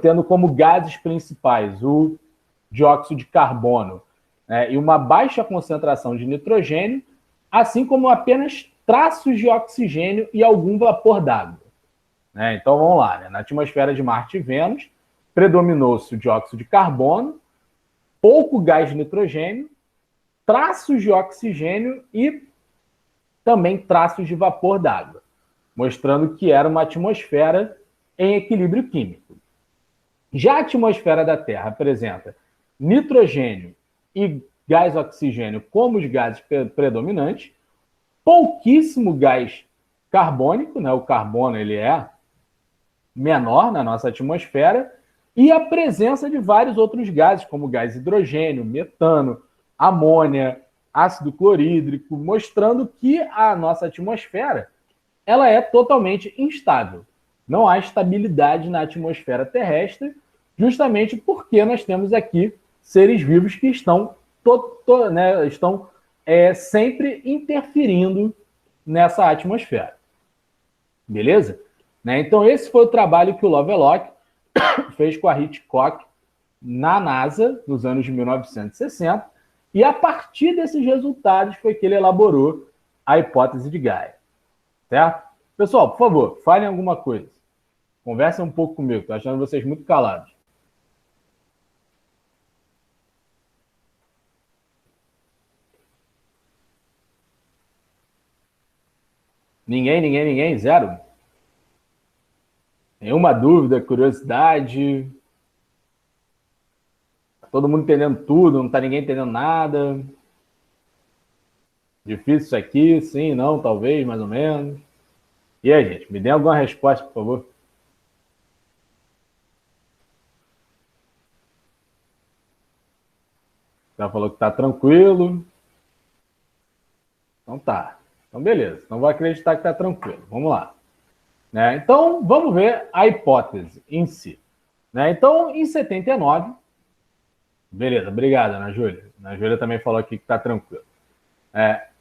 tendo como gases principais o dióxido de carbono, né, e uma baixa concentração de nitrogênio, assim como apenas traços de oxigênio e algum vapor d'água. Então vamos lá, né? Na atmosfera de Marte e Vênus predominou-se o dióxido de carbono, pouco gás de nitrogênio, traços de oxigênio e também traços de vapor d'água, mostrando que era uma atmosfera em equilíbrio químico. Já a atmosfera da Terra apresenta nitrogênio e gás oxigênio como os gases predominantes, pouquíssimo gás carbônico, né? O carbono ele é menor na nossa atmosfera, e a presença de vários outros gases, como gás hidrogênio, metano, amônia, ácido clorídrico, mostrando que a nossa atmosfera ela é totalmente instável. Não há estabilidade na atmosfera terrestre, justamente porque nós temos aqui seres vivos que estão sempre interferindo nessa atmosfera. Beleza? Né? Então, esse foi o trabalho que o Lovelock fez com a Hitchcock na NASA, nos anos de 1960, e a partir desses resultados foi que ele elaborou a hipótese de Gaia. Certo? Pessoal, por favor, falem alguma coisa. Conversem um pouco comigo, estou achando vocês muito calados. Ninguém, zero? Nenhuma dúvida, curiosidade? Tá todo mundo entendendo tudo, não está ninguém entendendo nada? Difícil isso aqui? Sim, não, talvez, mais ou menos. E aí, gente, me dê alguma resposta, por favor. Já falou que está tranquilo. Então tá. Então, beleza. Então, vou acreditar que está tranquilo. Vamos lá. Né? Então, vamos ver a hipótese em si. Né? Então, em 79... Beleza, obrigado, Ana Júlia. Ana Júlia também falou aqui que está tranquilo.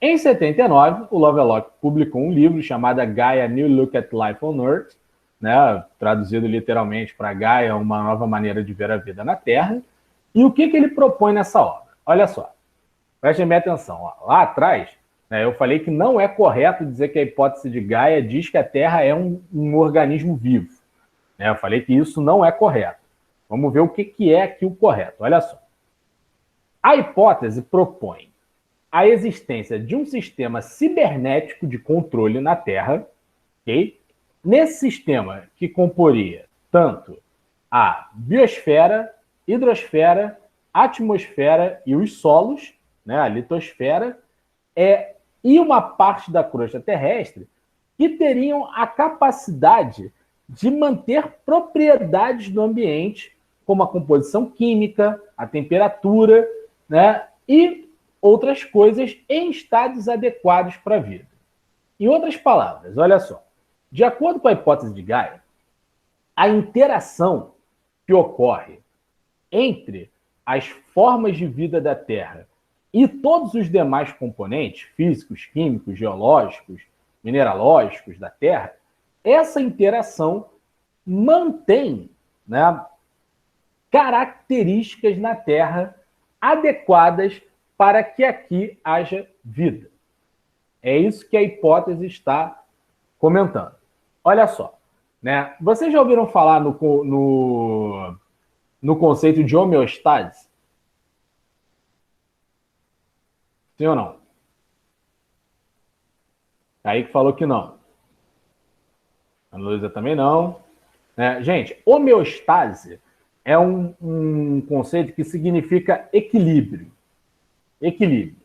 Em 79, o Lovelock publicou um livro chamado Gaia, New Look at Life on Earth, né? Traduzido literalmente para Gaia, uma nova maneira de ver a vida na Terra. E o que ele propõe nessa obra? Olha só, prestem bem atenção. Ó. Lá atrás, né, eu falei que não é correto dizer que a hipótese de Gaia diz que a Terra é um organismo vivo. Né? Eu falei que isso não é correto. Vamos ver o que é aqui o correto. Olha só. A hipótese propõe a existência de um sistema cibernético de controle na Terra, ok? Nesse sistema que comporia tanto a biosfera, hidrosfera, atmosfera e os solos, né, a litosfera, e uma parte da crosta terrestre que teriam a capacidade de manter propriedades do ambiente, como a composição química, a temperatura, né, e outras coisas em estados adequados para a vida. Em outras palavras, olha só, de acordo com a hipótese de Gaia, a interação que ocorre entre as formas de vida da Terra e todos os demais componentes físicos, químicos, geológicos, mineralógicos da Terra, essa interação mantém, né, características na Terra adequadas para que aqui haja vida. É isso que a hipótese está comentando. Olha só, né? Vocês já ouviram falar no conceito de homeostase? Sim ou não? Kaique falou que não. A Luísa também não. Gente, homeostase é um conceito que significa equilíbrio. Equilíbrio.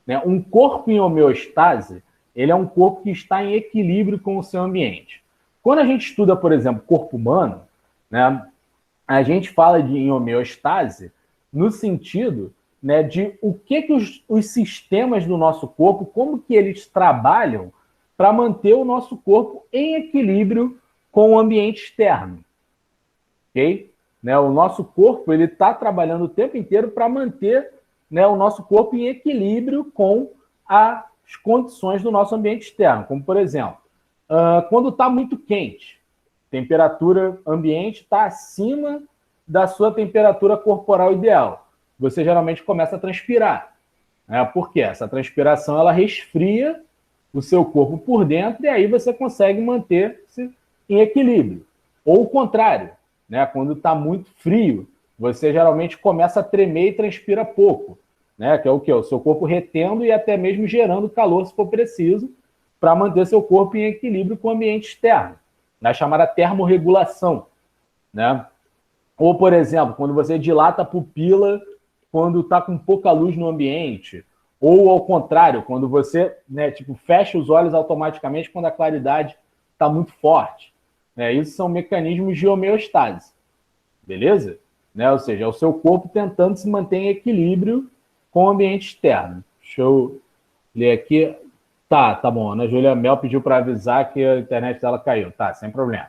Né? Um corpo em homeostase, ele é um corpo que está em equilíbrio com o seu ambiente. Quando a gente estuda, por exemplo, corpo humano, né, a gente fala em homeostase no sentido, né, de o que os sistemas do nosso corpo, como que eles trabalham para manter o nosso corpo em equilíbrio com o ambiente externo. Ok? Né, o nosso corpo ele está trabalhando o tempo inteiro para manter, né, o nosso corpo em equilíbrio com as condições do nosso ambiente externo. Como, por exemplo, quando está muito quente, temperatura ambiente está acima da sua temperatura corporal ideal. Você geralmente começa a transpirar. Né? Porque essa transpiração ela resfria o seu corpo por dentro e aí você consegue manter-se em equilíbrio. Ou o contrário, né? Quando está muito frio, você geralmente começa a tremer e transpira pouco, né? Que é o quê? O seu corpo retendo e até mesmo gerando calor, se for preciso, para manter seu corpo em equilíbrio com o ambiente externo, na chamada termorregulação, né? Ou, por exemplo, quando você dilata a pupila quando está com pouca luz no ambiente, ou ao contrário, quando você, né, fecha os olhos automaticamente quando a claridade está muito forte. Isso são mecanismos de homeostase, beleza? Ou seja, é o seu corpo tentando se manter em equilíbrio com o ambiente externo. Deixa eu ler aqui. Tá bom. Ana Júlia Mel pediu para avisar que a internet dela caiu. Tá, sem problema.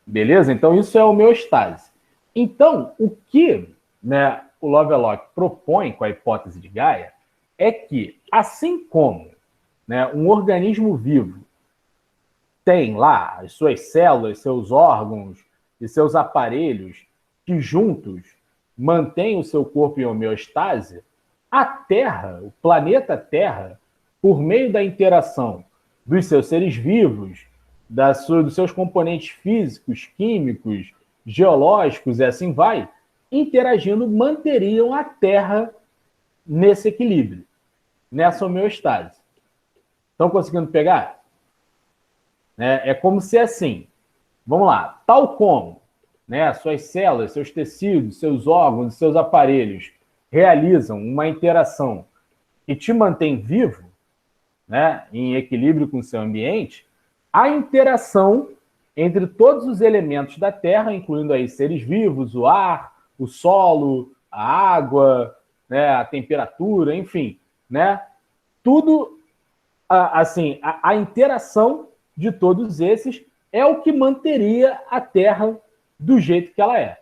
Beleza? Então, isso é homeostase. Então, o que, né, o Lovelock propõe com a hipótese de Gaia é que, assim como, né, um organismo vivo tem lá as suas células, seus órgãos e seus aparelhos que juntos mantêm o seu corpo em homeostase, a Terra, o planeta Terra, por meio da interação dos seus seres vivos, dos seus componentes físicos, químicos, geológicos e assim vai, interagindo, manteriam a Terra nesse equilíbrio, nessa homeostase. Estão conseguindo pegar? É como se assim, vamos lá, tal como suas células, seus tecidos, seus órgãos, seus aparelhos realizam uma interação que te mantém vivo, em equilíbrio com o seu ambiente, a interação entre todos os elementos da Terra, incluindo aí seres vivos, o ar, o solo, a água, a temperatura, enfim, tudo, assim, a interação de todos esses é o que manteria a Terra do jeito que ela é.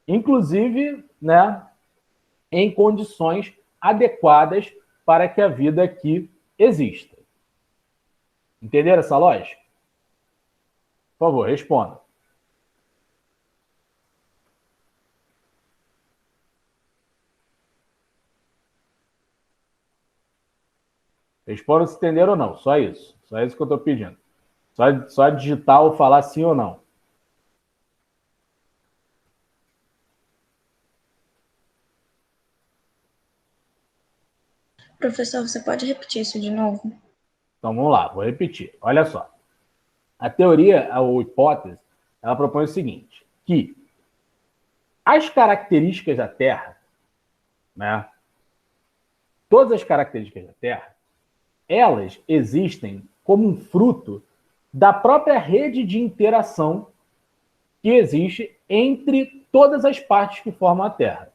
Inclusive, em condições adequadas para que a vida aqui exista. Entenderam essa lógica? Por favor, responda. Responda se entenderam ou não. Só isso. Só isso que eu estou pedindo. Só digitar ou falar sim ou não. Professor, você pode repetir isso de novo? Então, vamos lá. Vou repetir. Olha só. A teoria, ou hipótese, ela propõe o seguinte, que as características da Terra, todas as características da Terra, elas existem como um fruto da própria rede de interação que existe entre todas as partes que formam a Terra,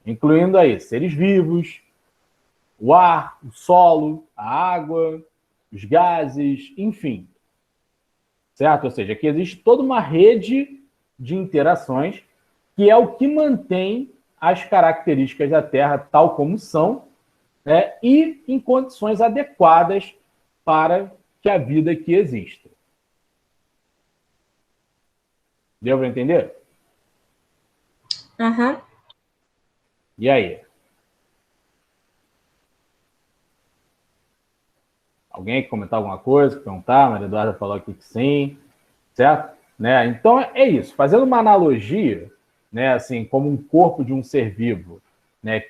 incluindo aí seres vivos, o ar, o solo, a água, os gases, enfim. Certo? Ou seja, aqui existe toda uma rede de interações que é o que mantém as características da Terra tal como são, e em condições adequadas para que a vida aqui exista. Deu para entender? Uhum. E aí? Alguém quer comentar alguma coisa, perguntar? A Maria Eduarda falou aqui que sim, certo? Então, é isso. Fazendo uma analogia, assim, como um corpo de um ser vivo,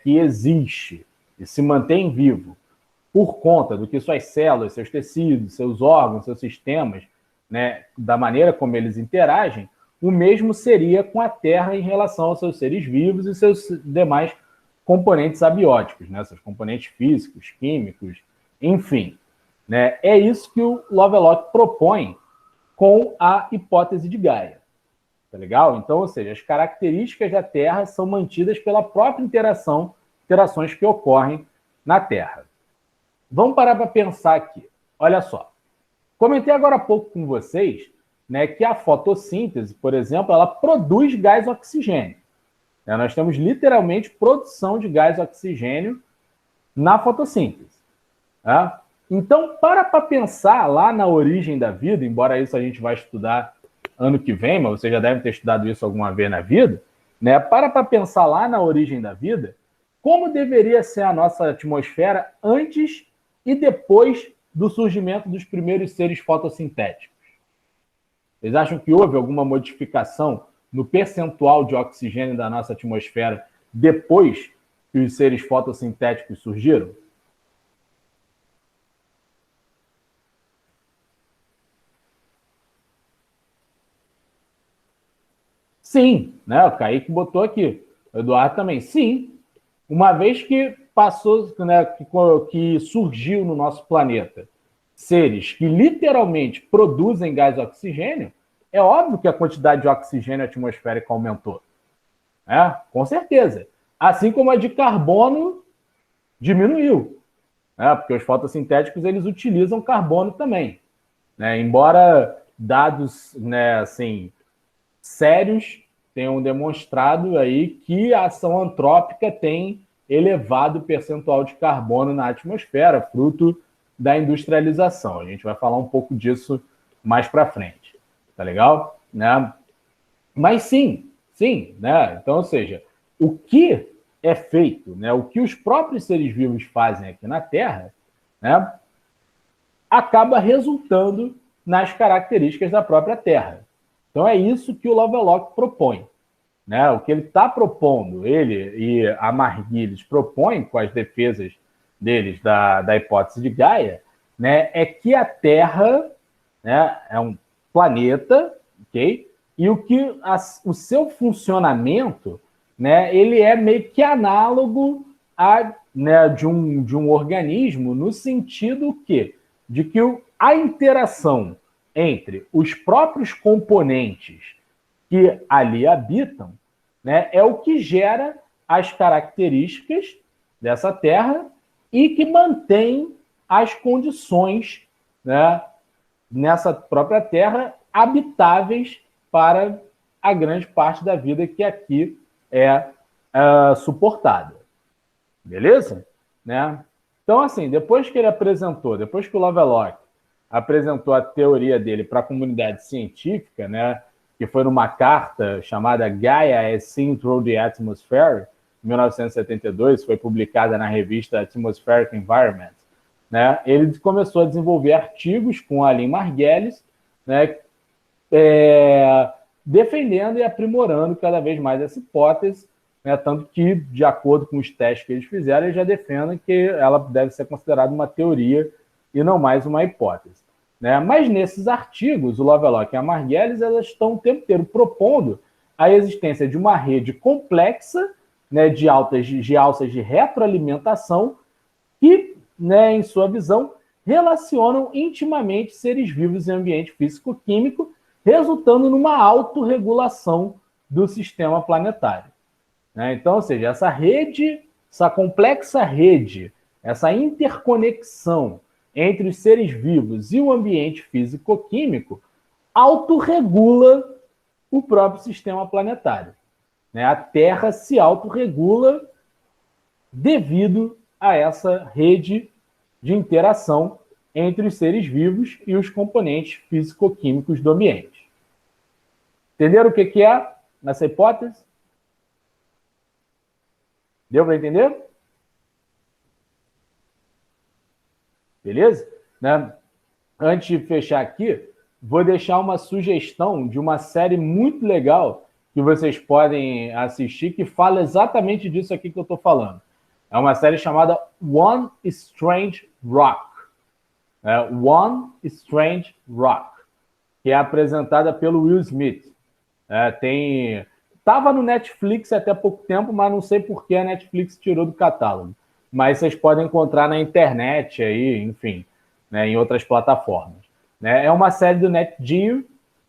que existe e se mantém vivo por conta do que suas células, seus tecidos, seus órgãos, seus sistemas, da maneira como eles interagem, o mesmo seria com a Terra em relação aos seus seres vivos e seus demais componentes abióticos, seus componentes físicos, químicos, enfim. É isso que o Lovelock propõe com a hipótese de Gaia. Tá legal? Então, ou seja, as características da Terra são mantidas pela própria interações que ocorrem na Terra. Vamos parar para pensar aqui. Olha só. Comentei agora há pouco com vocês que a fotossíntese, por exemplo, ela produz gás oxigênio. Nós temos literalmente produção de gás oxigênio na fotossíntese. Tá? Então, para pensar lá na origem da vida, embora isso a gente vai estudar ano que vem, mas você já deve ter estudado isso alguma vez na vida, para pensar lá na origem da vida, como deveria ser a nossa atmosfera antes e depois do surgimento dos primeiros seres fotossintéticos. Vocês acham que houve alguma modificação no percentual de oxigênio da nossa atmosfera depois que os seres fotossintéticos surgiram? Sim, o Kaique botou aqui. O Eduardo também. Sim. Uma vez que passou, que surgiu no nosso planeta seres que literalmente produzem gás oxigênio, é óbvio que a quantidade de oxigênio atmosférico aumentou. Com certeza. Assim como a de carbono diminuiu. Porque os fotossintéticos eles utilizam carbono também. Embora dados assim, sérios tenham demonstrado aí que a ação antrópica tem elevado percentual de carbono na atmosfera, fruto da industrialização. A gente vai falar um pouco disso mais para frente. Tá legal? Né? Mas sim, né? Então, ou seja, o que é feito, né? O que os próprios seres vivos fazem aqui na Terra, né? Acaba resultando nas características da própria Terra. Então é isso que o Lovelock propõe. Né? O que ele está propondo, ele e a Margulies propõem com as defesas deles da hipótese de Gaia, né, é que a Terra, né, é um planeta, ok? E o seu funcionamento, né, ele é meio que análogo né, de um organismo, no sentido de que a interação entre os próprios componentes que ali habitam, né, é o que gera as características dessa Terra e que mantém as condições, né, nessa própria Terra habitáveis para a grande parte da vida que aqui é suportada. Beleza? Né? Então, assim, depois que o Lovelock apresentou a teoria dele para a comunidade científica, né, que foi numa carta chamada Gaia as Seen Through the Atmosphere, em 1972, foi publicada na revista Atmospheric Environment, né? Ele começou a desenvolver artigos com a Lynn Margulies, né, defendendo e aprimorando cada vez mais essa hipótese, né, tanto que, de acordo com os testes que eles fizeram, eles já defendem que ela deve ser considerada uma teoria e não mais uma hipótese. Né? Mas nesses artigos, o Lovelock e a Margulies, elas estão o tempo inteiro propondo a existência de uma rede complexa, né, de alças de retroalimentação que, né, em sua visão, relacionam intimamente seres vivos em ambiente físico-químico, resultando numa autorregulação do sistema planetário. Né? Então, ou seja, essa complexa rede, essa interconexão entre os seres vivos e o ambiente físico-químico autorregula o próprio sistema planetário. Né? A Terra se autorregula devido a essa rede de interação entre os seres vivos e os componentes físico-químicos do ambiente. Entenderam o que é nessa hipótese? Deu para entender? Beleza? Né? Antes de fechar aqui, vou deixar uma sugestão de uma série muito legal que vocês podem assistir, que fala exatamente disso aqui que eu estou falando. É uma série chamada One Strange Rock. One Strange Rock, que é apresentada pelo Will Smith. Estava no Netflix até pouco tempo, mas não sei por que a Netflix tirou do catálogo. Mas vocês podem encontrar na internet, aí, enfim, né, em outras plataformas. Né? É uma série do Nat Geo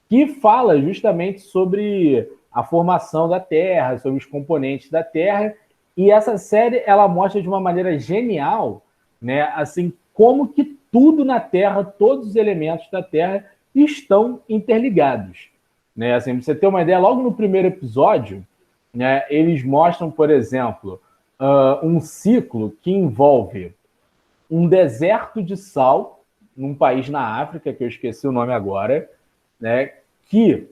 que fala justamente sobre a formação da Terra, sobre os componentes da Terra, e essa série ela mostra de uma maneira genial, né, assim, como que tudo na Terra, todos os elementos da Terra estão interligados. Né? Assim, pra você ter uma ideia, logo no primeiro episódio, né, eles mostram, por exemplo, um ciclo que envolve um deserto de sal num país na África, que eu esqueci o nome agora, né, que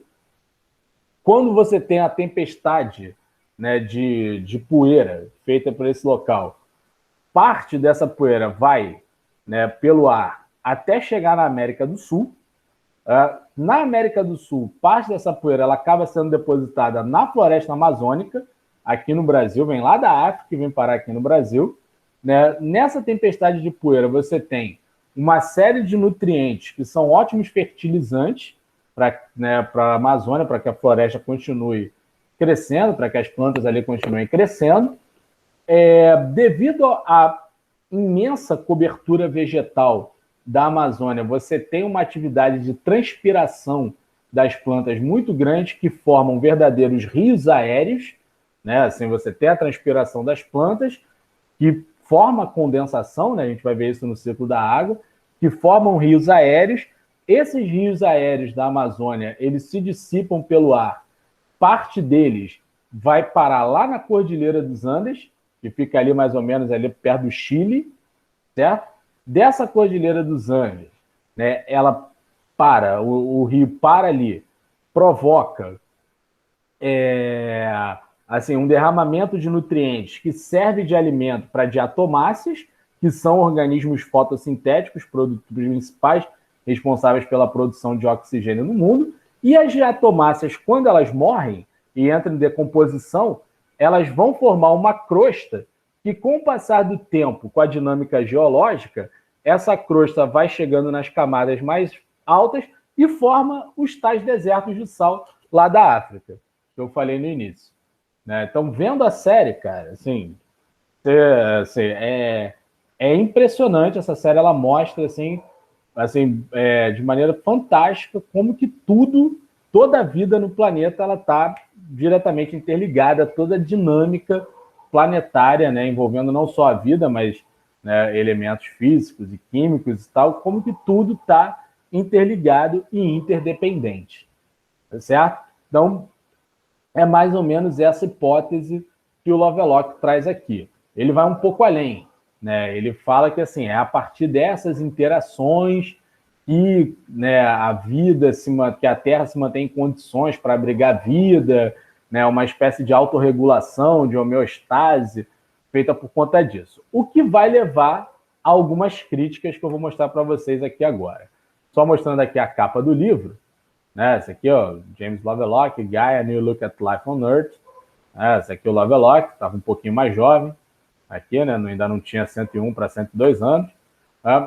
quando você tem a tempestade, né, de poeira feita por esse local, parte dessa poeira vai, né, pelo ar até chegar na América do Sul. Na América do Sul, parte dessa poeira ela acaba sendo depositada na floresta amazônica, aqui no Brasil, vem lá da África e vem parar aqui no Brasil. Né? Nessa tempestade de poeira, você tem uma série de nutrientes que são ótimos fertilizantes para, né, a Amazônia, para que a floresta continue crescendo, para que as plantas ali continuem crescendo. Devido à imensa cobertura vegetal da Amazônia, você tem uma atividade de transpiração das plantas muito grande que formam verdadeiros rios aéreos. Né? Assim, você tem a transpiração das plantas que forma condensação, né? A gente vai ver isso no ciclo da água, que formam rios aéreos. Esses rios aéreos da Amazônia, eles se dissipam pelo ar. Parte deles vai parar lá na Cordilheira dos Andes, que fica ali mais ou menos ali perto do Chile, certo? Dessa Cordilheira dos Andes, né, ela para, o rio para ali, provoca assim, um derramamento de nutrientes que serve de alimento para diatomáceas, que são organismos fotossintéticos, produtos principais responsáveis pela produção de oxigênio no mundo, e as diatomáceas, quando elas morrem e entram em decomposição, elas vão formar uma crosta que, com o passar do tempo, com a dinâmica geológica, essa crosta vai chegando nas camadas mais altas e forma os tais desertos de sal lá da África, que eu falei no início. Né? Então, vendo a série, cara, assim, é impressionante essa série, ela mostra, assim, de maneira fantástica como que toda a vida no planeta, ela está diretamente interligada, toda a dinâmica planetária, né, envolvendo não só a vida, mas, né, elementos físicos e químicos e tal, como que tudo está interligado e interdependente, tá certo? Então, é mais ou menos essa hipótese que o Lovelock traz aqui. Ele vai um pouco além, né? Ele fala que, assim, é a partir dessas interações que, né, a vida, que a Terra se mantém em condições para abrigar a vida, né, uma espécie de autorregulação, de homeostase, feita por conta disso. O que vai levar a algumas críticas que eu vou mostrar para vocês aqui agora. Só mostrando aqui a capa do livro, né? Esse aqui, ó, James Lovelock, Gaia, New Look at Life on Earth. Esse aqui é o Lovelock, estava um pouquinho mais jovem, aqui, né? Ainda não tinha 101 para 102 anos.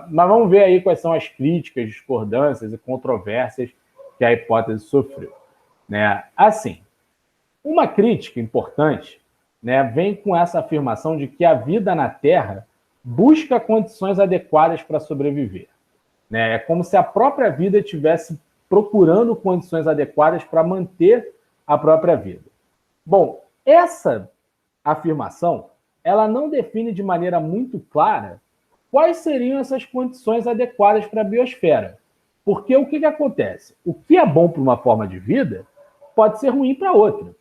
Mas vamos ver aí quais são as críticas, discordâncias e controvérsias que a hipótese sofreu. Né? Assim, uma crítica importante, né, vem com essa afirmação de que a vida na Terra busca condições adequadas para sobreviver. Né? É como se a própria vida estivesse procurando condições adequadas para manter a própria vida. Bom, essa afirmação, ela não define de maneira muito clara quais seriam essas condições adequadas para a biosfera. Porque o que acontece? O que é bom para uma forma de vida pode ser ruim para outra.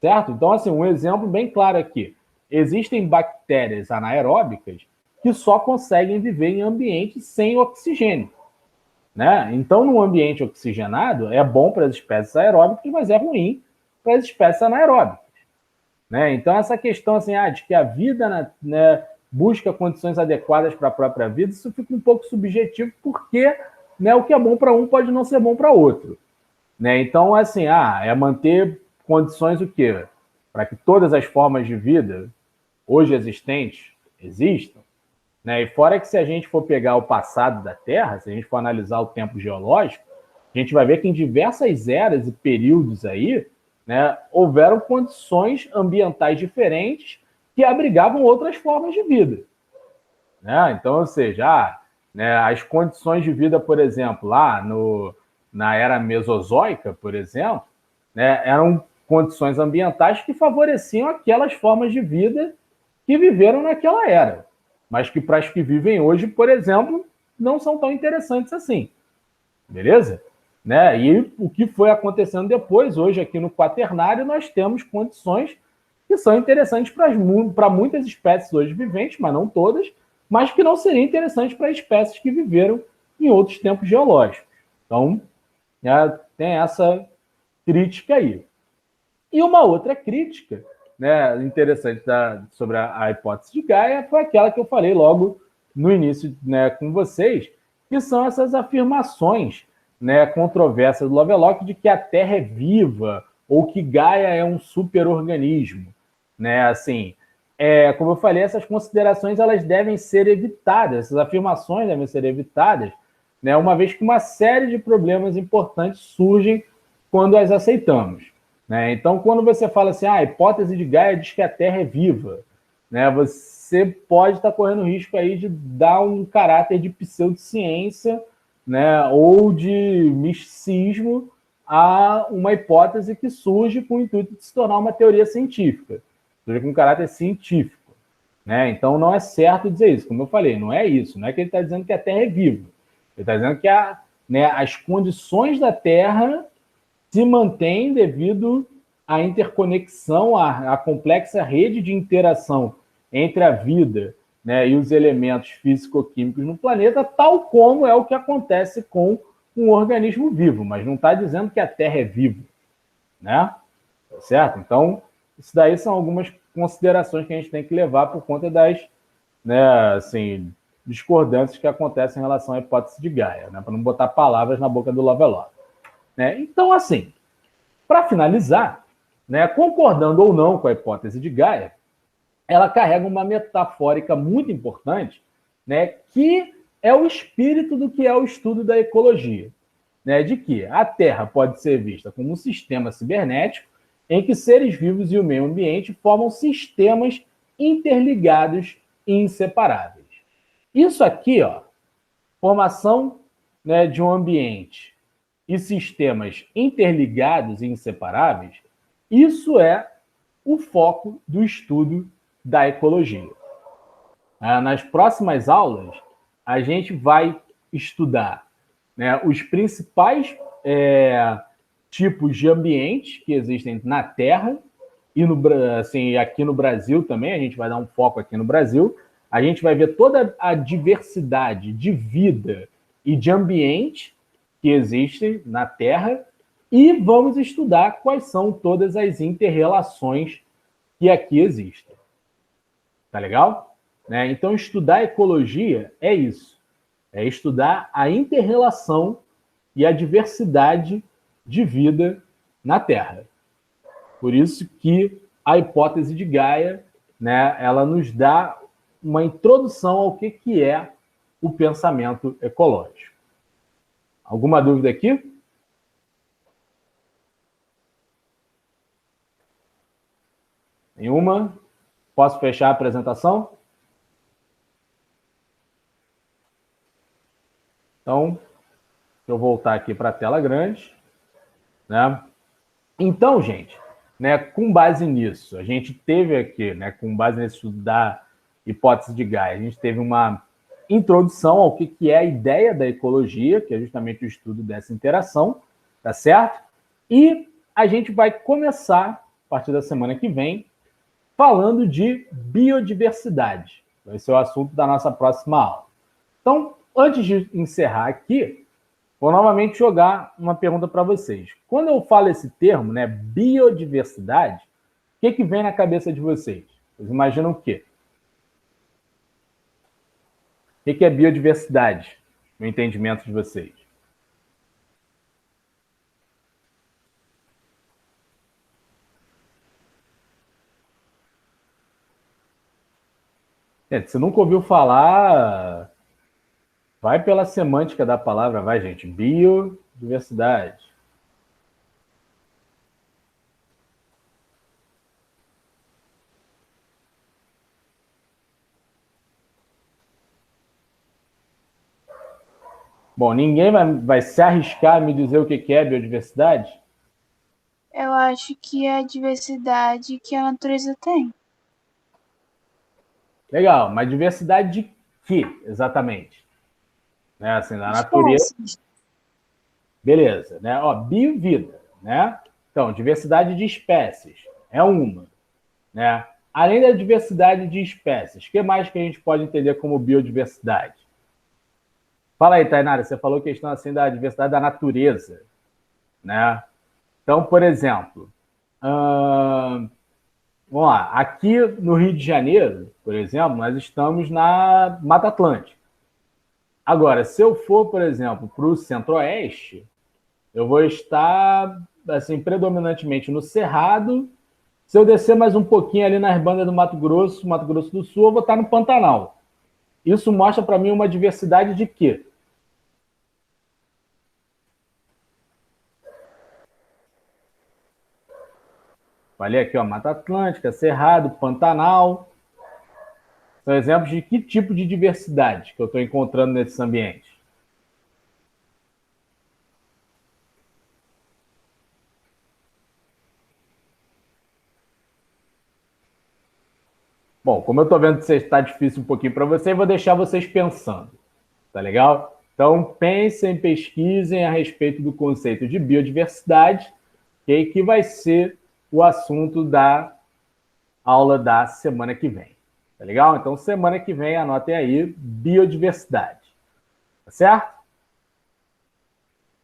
Certo? Então, assim, um exemplo bem claro aqui. Existem bactérias anaeróbicas que só conseguem viver em ambientes sem oxigênio. Né? Então, num ambiente oxigenado, é bom para as espécies aeróbicas, mas é ruim para as espécies anaeróbicas. Né? Então, essa questão assim, de que a vida, né, busca condições adequadas para a própria vida, isso fica um pouco subjetivo, porque, né, o que é bom para um pode não ser bom para outro. Né? Então, assim, é manter condições o quê? Para que todas as formas de vida hoje existentes existam. Né? E fora que, se a gente for pegar o passado da Terra, se a gente for analisar o tempo geológico, a gente vai ver que em diversas eras e períodos aí, né, houveram condições ambientais diferentes que abrigavam outras formas de vida. Né? Então, ou seja, né, as condições de vida, por exemplo, lá na era mesozoica, por exemplo, né, eram condições ambientais que favoreciam aquelas formas de vida que viveram naquela era, mas que para as que vivem hoje, por exemplo, não são tão interessantes assim. Beleza? Né? E o que foi acontecendo depois, hoje aqui no Quaternário, nós temos condições que são interessantes para muitas espécies hoje viventes, mas não todas, mas que não seriam interessantes para espécies que viveram em outros tempos geológicos. Então, tem essa crítica aí. E uma outra crítica, né, interessante sobre a hipótese de Gaia foi aquela que eu falei logo no início, né, com vocês, que são essas afirmações, né, controversas do Lovelock de que a Terra é viva ou que Gaia é um superorganismo. Né? Assim, como eu falei, essas considerações elas devem ser evitadas, essas afirmações devem ser evitadas, né, uma vez que uma série de problemas importantes surgem quando as aceitamos. Né? Então, quando você fala assim, a hipótese de Gaia diz que a Terra é viva, né, você pode estar correndo risco aí de dar um caráter de pseudociência, né, ou de misticismo a uma hipótese que surge com o intuito de se tornar uma teoria científica, surge com caráter científico. Né? Então, não é certo dizer isso. Como eu falei, não é isso. Não é que ele está dizendo que a Terra é viva. Ele está dizendo que as condições da Terra se mantém devido à interconexão, à complexa rede de interação entre a vida, né, e os elementos físico-químicos no planeta, tal como é o que acontece com um organismo vivo, mas não está dizendo que a Terra é viva, né? Certo? Então, isso daí são algumas considerações que a gente tem que levar por conta das, né, assim, discordâncias que acontecem em relação à hipótese de Gaia, né? Para não botar palavras na boca do Lovelock, né? Então, assim, para finalizar, né, concordando ou não com a hipótese de Gaia, ela carrega uma metafórica muito importante, né, que é o espírito do que é o estudo da ecologia, né, de que a Terra pode ser vista como um sistema cibernético em que seres vivos e o meio ambiente formam sistemas interligados e inseparáveis. Isso aqui, ó, formação, né, de um ambiente e sistemas interligados e inseparáveis, isso é o foco do estudo da ecologia. Nas próximas aulas, a gente vai estudar, né, os principais tipos de ambientes que existem na Terra e assim, aqui no Brasil também, a gente vai dar um foco aqui no Brasil. A gente vai ver toda a diversidade de vida e de ambiente que existem na Terra e vamos estudar quais são todas as inter-relações que aqui existem. Tá legal? Né? Então, estudar ecologia é isso. É estudar a inter-relação e a diversidade de vida na Terra. Por isso que a hipótese de Gaia, né, ela nos dá uma introdução ao que é o pensamento ecológico. Alguma dúvida aqui? Nenhuma? Posso fechar a apresentação? Então, deixa eu voltar aqui para a tela grande, né? Então, gente, né, com base nisso, a gente teve aqui, né, com base nesse estudo da hipótese de Gaia, a gente teve uma introdução ao que é a ideia da ecologia, que é justamente o estudo dessa interação, tá certo? E a gente vai começar, a partir da semana que vem, falando de biodiversidade. Vai ser o assunto da nossa próxima aula. Então, antes de encerrar aqui, vou novamente jogar uma pergunta para vocês. Quando eu falo esse termo, né, biodiversidade, o que vem na cabeça de vocês? Vocês imaginam o quê? O que é biodiversidade, no entendimento de vocês? Se nunca ouviu falar, vai pela semântica da palavra, vai, gente. Biodiversidade. Bom, ninguém vai se arriscar a me dizer o que é biodiversidade? Eu acho que é a diversidade que a natureza tem. Legal, mas diversidade de quê, exatamente? Né, assim, da natureza. Beleza, né? Ó, biovida, né? Então, diversidade de espécies é uma, né? Além da diversidade de espécies, o que mais que a gente pode entender como biodiversidade? Fala aí, Tainara, você falou questão assim da diversidade da natureza, né? Então, por exemplo, vamos lá, aqui no Rio de Janeiro, por exemplo, nós estamos na Mata Atlântica. Agora, se eu for, por exemplo, para o Centro-Oeste, eu vou estar, assim, predominantemente no Cerrado. Se eu descer mais um pouquinho ali nas bandas do Mato Grosso do Sul, eu vou estar no Pantanal. Isso mostra para mim uma diversidade de quê? Falei aqui, ó, Mata Atlântica, Cerrado, Pantanal. São exemplos de que tipo de diversidade que eu estou encontrando nesses ambientes. Bom, como eu estou vendo que está difícil um pouquinho para vocês, vou deixar vocês pensando. Tá legal? Então, pensem, pesquisem a respeito do conceito de biodiversidade, que vai ser o assunto da aula da semana que vem. Tá legal? Então, semana que vem, anotem aí, biodiversidade. Tá certo?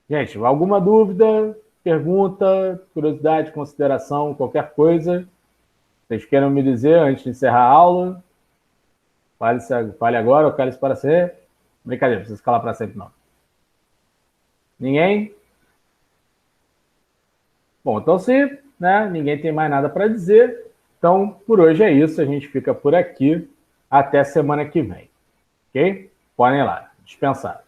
Gente, alguma dúvida, pergunta, curiosidade, consideração, qualquer coisa, vocês queiram me dizer antes de encerrar a aula? Fale agora, ou cale-se para sempre. Brincadeira, não precisa calar para sempre, não. Ninguém? Bom, então se ninguém tem mais nada para dizer, então por hoje é isso, a gente fica por aqui. Até semana que vem. Ok? Podem ir lá, dispensar.